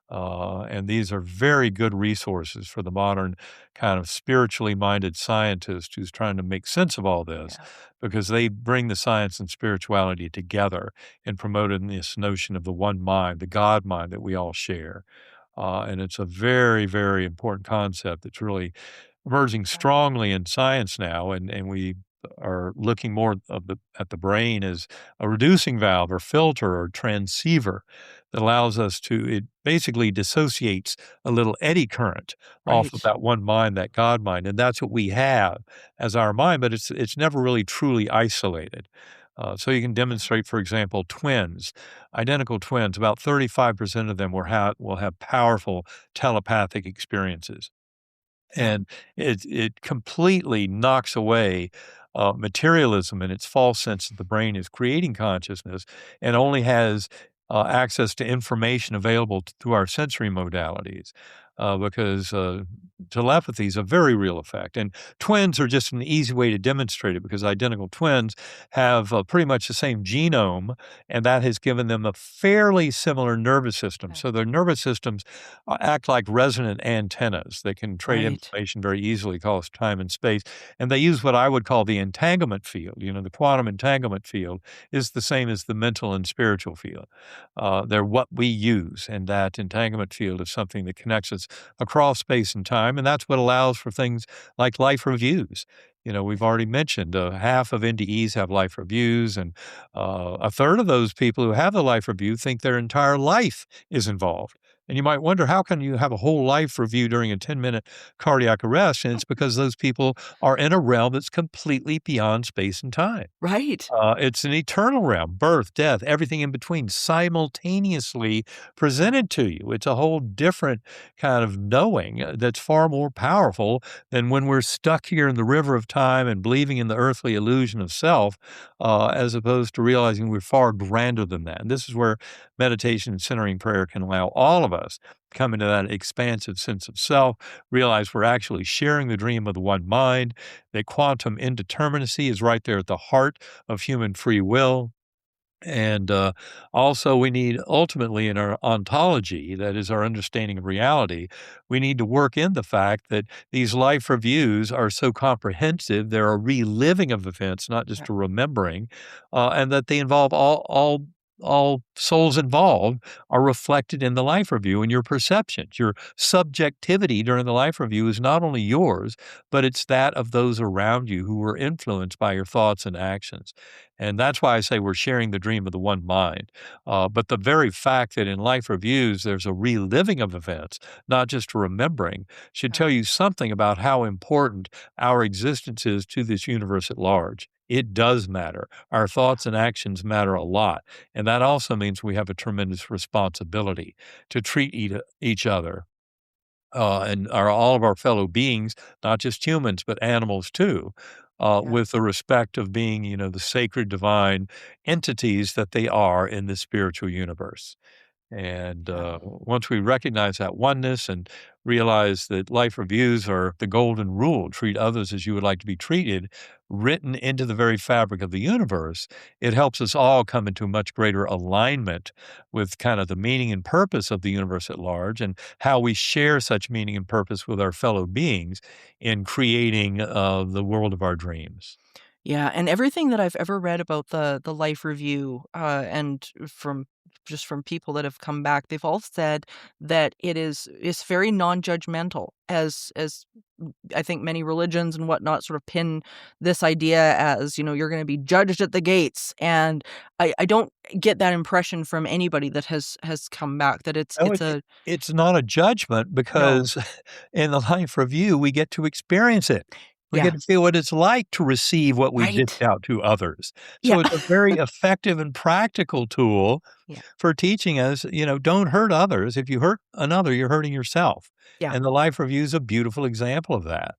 And these are very good resources for the modern kind of spiritually minded scientist who's trying to make sense of all this, yeah, because they bring the science and spirituality together in promoting this notion of the one mind, the God mind that we all share. And it's a very, very important concept that's really emerging yeah, strongly in science now. And we are looking more at the brain as a reducing valve or filter or transceiver that allows us to it basically dissociates a little eddy current off of Right. that one mind, that God mind, and that's what we have as our mind, but it's never really truly isolated. So you can Yeah. demonstrate, for example, twins, identical twins. About 35% of them will have powerful telepathic experiences. Yeah. And it completely knocks away, materialism and its false sense that the brain is creating consciousness and only has, access to information available through our sensory modalities, because, telepathy is a very real effect, and twins are just an easy way to demonstrate it because identical twins have, pretty much the same genome, and that has given them a fairly similar nervous system. Yeah. So their nervous systems act like resonant antennas. They can trade Right. information very easily across time and space, and they use what I would call the entanglement field. The quantum entanglement field is the same as the mental and spiritual field. They're what we use, and that entanglement field is something that connects us across space and time, and that's what allows for things like life reviews. We've already mentioned half of NDEs have life reviews, and a third of those people who have the life review think their entire life is involved. And you might wonder, how can you have a whole life review during a 10-minute cardiac arrest? And it's because those people are in a realm that's completely beyond space and time. Right. It's an eternal realm, birth, death, everything in between simultaneously Yeah. presented to you. It's a whole different kind of knowing that's far more powerful than when we're stuck here in the river of time and believing in the earthly illusion of self, as opposed to realizing we're far grander than that. And this is where meditation and centering prayer can allow all of us to come into that expansive sense of self, realize we're actually sharing the dream of the one mind, that quantum indeterminacy is right there at the heart of human free will. And also, we need ultimately in our ontology, that is our understanding of reality, we need to work in the fact that these life reviews are so comprehensive. They're a reliving of events, not Yeah. just a remembering, and that they involve all souls involved are reflected in the life review and your perceptions. Your subjectivity during the life review is not only yours, but it's that of those around you who were influenced by your thoughts and actions. And that's why I say we're sharing the dream of the one mind. But the very fact that in life reviews there's a reliving of events, not just a remembering, should Yeah. tell you something about how important our existence is to this universe at large. It does matter. Our thoughts and actions matter a lot. And that also means we have a tremendous responsibility to treat each other and all of our fellow beings, not just humans, but animals too, Yeah. with the respect of being, the sacred divine entities that they are in the spiritual universe. And Yeah. once we recognize that oneness and realize that life reviews are the golden rule, treat others as you would like to be treated, written into the very fabric of the universe, it helps us all come into much greater alignment with kind of the meaning and purpose of the universe at large and how we share such meaning and purpose with our fellow beings in creating the world of our dreams. Yeah, and everything that I've ever read about the life review, and from people that have come back, they've all said that it's very non-judgmental, as I think many religions and whatnot sort of pin this idea as, you're gonna be judged at the gates, and I don't get that impression from anybody that has come back, that it's No, it's a it's not a judgment no. because in the life review, we get to experience it. We get Yeah. to feel what it's like to receive what we dish Right. out to others. Yeah. So it's a very effective and practical tool Yeah. for teaching us, don't hurt others. If you hurt another, you're hurting yourself. Yeah. And the life review is a beautiful example of that.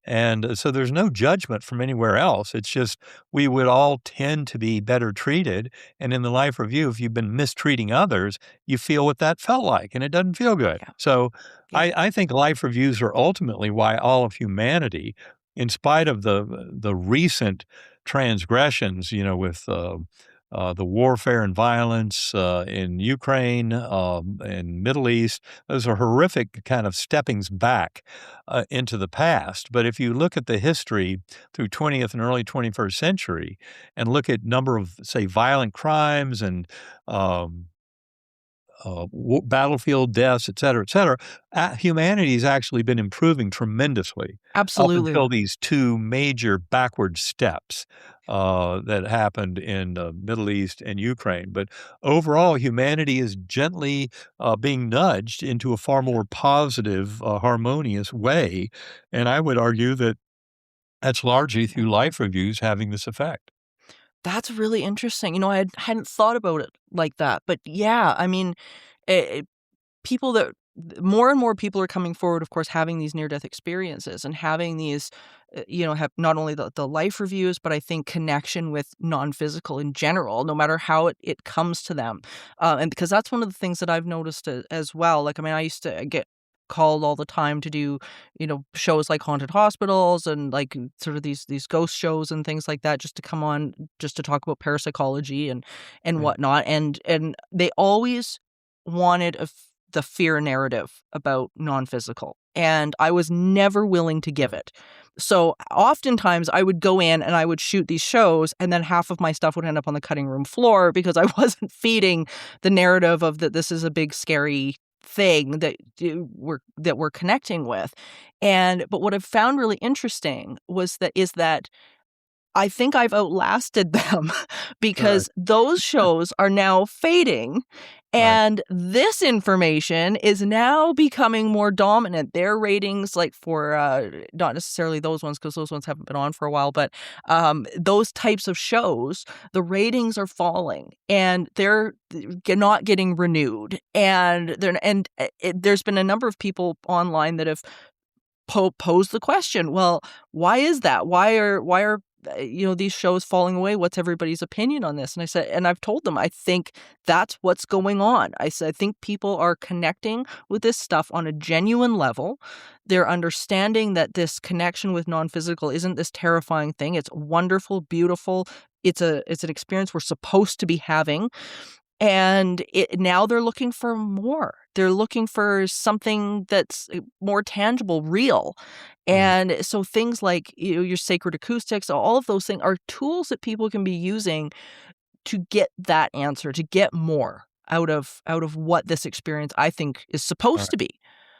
And so there's no judgment from anywhere else. It's just we would all tend to be better treated. And in the life review, if you've been mistreating others, you feel what that felt like, and it doesn't feel good. Yeah. So Yeah. I think life reviews are ultimately why all of humanity, in spite of the recent transgressions, with the warfare and violence in Ukraine and Middle East, those are horrific kind of steppings back into the past. But if you look at the history through 20th and early 21st century, and look at number of say violent crimes and um, battlefield deaths, et cetera, humanity has actually been improving tremendously up Absolutely. until these two major backward steps that happened in the Middle East and Ukraine. But overall, humanity is gently being nudged into a far more positive, harmonious way. And I would argue that that's largely through life reviews having this effect. That's really interesting. You know, hadn't thought about it like that, but yeah, I mean, it, people that more and more people are coming forward, of course, having these near-death experiences and having these, have not only the life reviews, but I think connection with non-physical in general, no matter how it comes to them. And because that's one of the things that I've noticed as well. Like, I mean, I used to get called all the time to do, shows like haunted hospitals and like sort of these ghost shows and things like that, just to come on, just to talk about parapsychology and Right. whatnot. And they always wanted the fear narrative about non-physical, and I was never willing to give Right. it. So oftentimes I would go in and I would shoot these shows, and then half of my stuff would end up on the cutting room floor because I wasn't feeding the narrative of that this is a big scary thing that we're connecting with. But what I've found really interesting is that I think I've outlasted them Right. because those shows are now fading, Right. and this information is now becoming more dominant. Their ratings, like for not necessarily those ones, because those ones haven't been on for a while, but those types of shows, the ratings are falling, and they're not getting renewed. There's been a number of people online that have pose the question, well, why is that? Why are these shows falling away? What's everybody's opinion on this? And I said, and I've told them, I think that's what's going on. I said, I think people are connecting with this stuff on a genuine level. They're understanding that this connection with non-physical isn't this terrifying thing. It's wonderful, beautiful. It's an experience we're supposed to be having. And now they're looking for more. They're looking for something that's more tangible, real. Right. And so things like, your sacred acoustics, all of those things are tools that people can be using to get that answer, to get more out of what this experience, I think, is supposed Right. to be.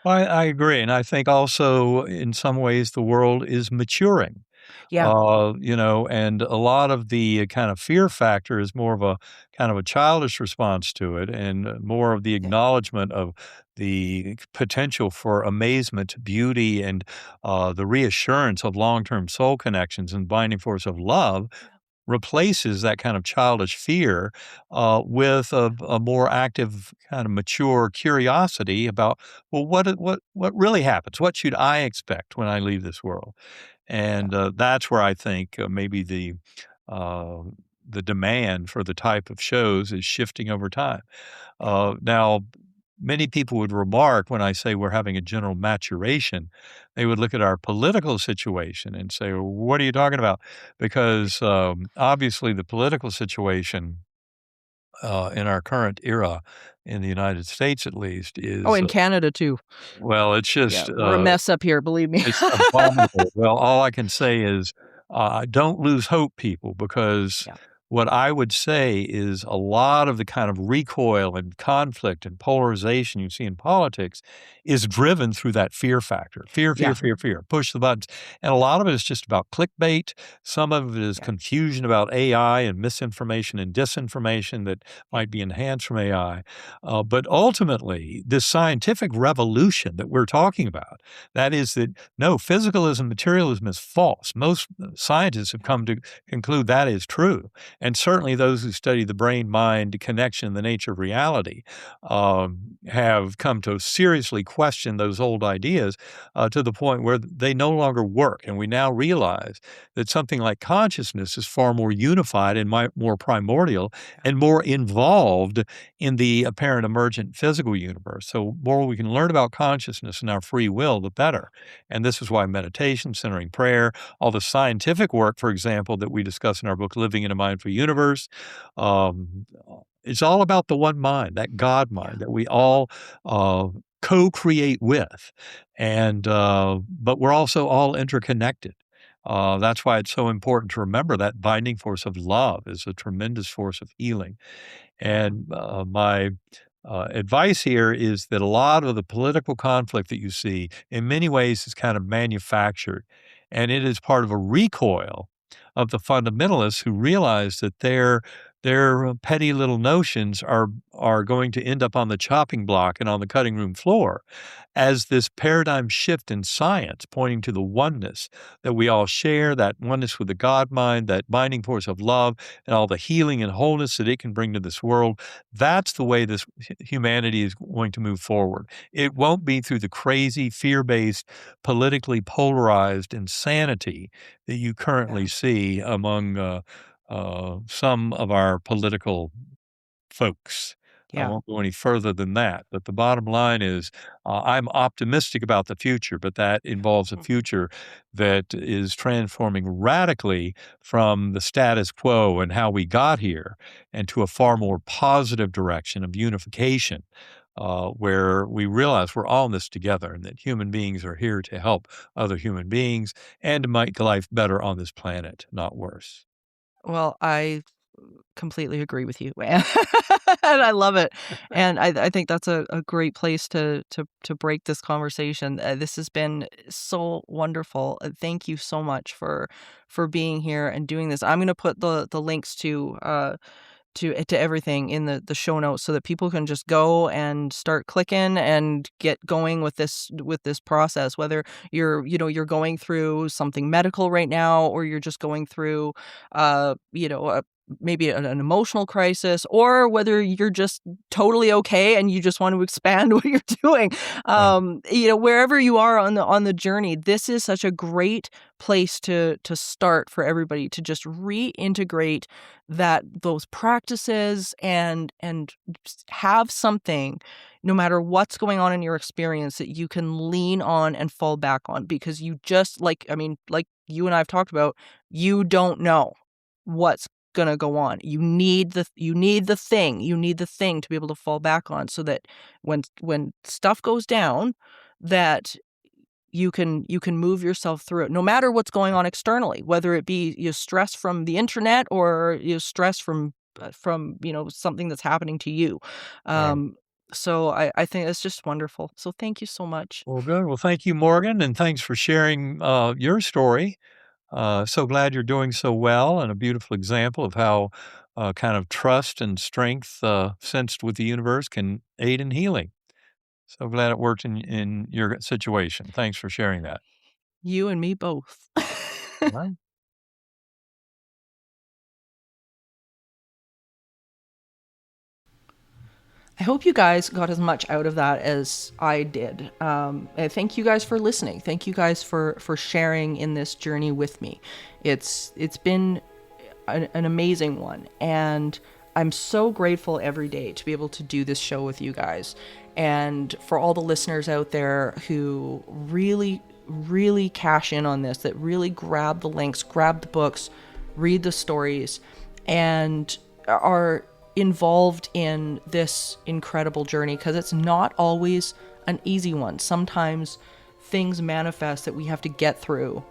I agree. And I think also in some ways the world is maturing. Yeah. And a lot of the kind of fear factor is more of a kind of a childish response to it, and more of the Yeah. acknowledgement of the potential for amazement, beauty, and the reassurance of long-term soul connections and binding force of love Yeah. replaces that kind of childish fear with a more active, kind of mature curiosity about, well, what really happens? What should I expect when I leave this world? Yeah. And that's where I think maybe uh, the demand for the type of shows is shifting over time. Now, many people would remark when I say we're having a general maturation, they would look at our political situation and say, well, "What are you talking about?" Because obviously, the political situation in our current era, in the United States at least, Oh, is in Canada too. well, it's Yeah, just we're a mess up here, believe me. it's abominable. Well, all I can say is, don't lose hope, people, because Yeah. what I would say is a lot of the kind of recoil and conflict and polarization you see in politics is driven through that fear factor. Fear, fear, Yeah. fear, fear. Push the buttons. And a lot of it is just about clickbait. Some of it is Yeah. confusion about AI and misinformation and disinformation that Yeah. might be enhanced from AI. But ultimately, this scientific revolution that we're talking about, that is that no, physicalism, materialism is false. Most scientists have come to conclude that is true. And certainly those who study the brain-mind connection, the nature of reality, have come to seriously question those old ideas to the point where they no longer work. And we now realize that something like consciousness is far more unified and more primordial and more involved in the apparent emergent physical universe. So more we can learn about consciousness and our free will, the better. And this is why meditation, centering prayer, all the scientific work, for example, that we discuss in our book, Living in a Mindful Universe, um, it's all about the one mind, that God Yeah. mind that we all co-create with. But we're also all interconnected. That's why it's so important to remember that binding force of love is a tremendous force of healing. And my advice here is that a lot of the political conflict that you see in many ways is kind of manufactured, and it is part of a recoil of the fundamentalists who realize that their petty little notions are going to end up on the chopping block and on the cutting room floor as this paradigm shift in science pointing to the oneness that we all share, that oneness with the God mind, that binding force of love, and all the healing and wholeness that it can bring to this world. That's the way this humanity is going to move forward. It won't be through the crazy, fear-based, politically polarized insanity that you currently see among some of our political folks. I Yeah. won't go any further than that. But the bottom line is, I'm optimistic about the future, but that involves a future that is transforming radically from the status quo and how we got here and to a far more positive direction of unification, where we realize we're all in this together and that human beings are here to help other human beings and to make life better on this planet, not worse. Well, I completely agree with you, and I love it. And I think that's a great place to break this conversation. This has been so wonderful. Thank you so much for being here and doing this. I'm going to put the links to everything in the show notes so that people can just go and start clicking and get going with this process, whether you're going through something medical right now, or you're just going through maybe an emotional crisis, or whether you're just totally okay and you just want to expand what you're doing. Right. Wherever you are on the journey, this is such a great place to start for everybody to just reintegrate those practices and have something, no matter what's going on in your experience, that you can lean on and fall back on, because you just like you and I've talked about, you don't know what's gonna go on. You need the thing to be able to fall back on, so that when stuff goes down, that you can move yourself through it, no matter what's going on externally, whether it be stress from the internet, or stress from something that's happening to you. Right. So I think it's just wonderful. So thank you so much. Well, good. Well, thank you, Morgan, and thanks for sharing your story. So glad you're doing so well, and a beautiful example of how kind of trust and strength sensed with the universe can aid in healing. So glad it worked in your situation. Thanks for sharing that. You and me both. All right. I hope you guys got as much out of that as I did. And thank you guys for listening. Thank you guys for sharing in this journey with me. It's been an amazing one, and I'm so grateful every day to be able to do this show with you guys, and for all the listeners out there who really, really cash in on this, that really grab the links, grab the books, read the stories, and are involved in this incredible journey, because it's not always an easy one. Sometimes things manifest that we have to get through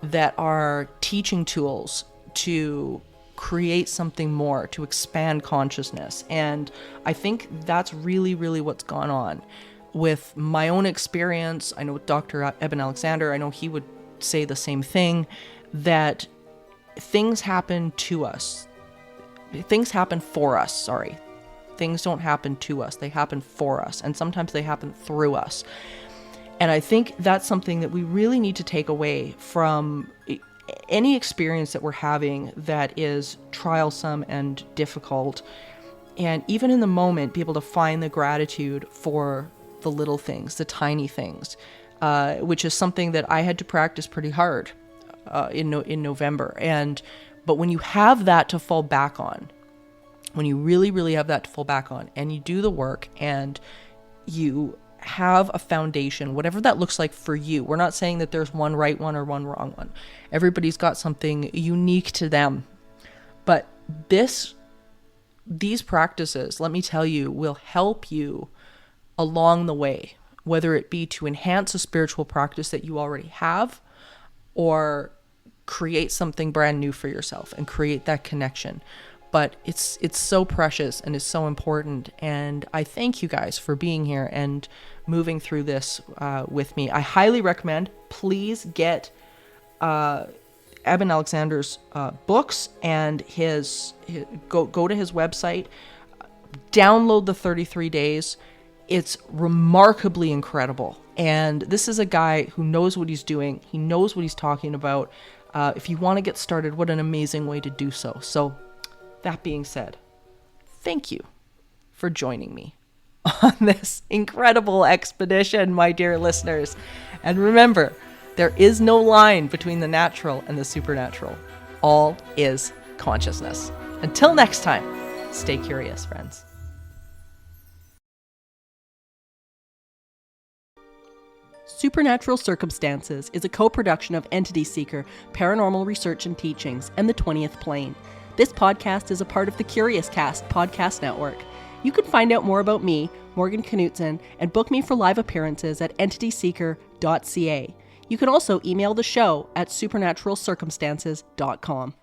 that are teaching tools to create something more, to expand consciousness. And I think that's really, really what's gone on with my own experience. I know with Dr. Eben Alexander, I know he would say the same thing, that things happen to us. Things happen for us, sorry. Things don't happen to us, they happen for us. And sometimes they happen through us. And I think that's something that we really need to take away from any experience that we're having that is trialsome and difficult. And even in the moment, be able to find the gratitude for the little things, the tiny things, which is something that I had to practice pretty hard in November. But when you have that to fall back on, when you really, really have that to fall back on, and you do the work, and you have a foundation, whatever that looks like for you. We're not saying that there's one right one or one wrong one. Everybody's got something unique to them. But these practices, let me tell you, will help you along the way, whether it be to enhance a spiritual practice that you already have, or create something brand new for yourself and create that connection. but it's so precious and is so important. And I thank you guys for being here and moving through this with me. I highly recommend, please get Eben Alexander's books and go to his website, download the 33 days. It's remarkably incredible. And this is a guy who knows what he's doing. He knows what he's talking about. If you want to get started, what an amazing way to do so. So that being said, thank you for joining me on this incredible expedition, my dear listeners. And remember, there is no line between the natural and the supernatural. All is consciousness. Until next time, stay curious, friends. Supernatural Circumstances is a co-production of Entity Seeker, Paranormal Research and Teachings, and the 20th Plane. This podcast is a part of the Curious Cast podcast network. You can find out more about me, Morgan Knutson, and book me for live appearances at entityseeker.ca. You can also email the show at supernaturalcircumstances.com.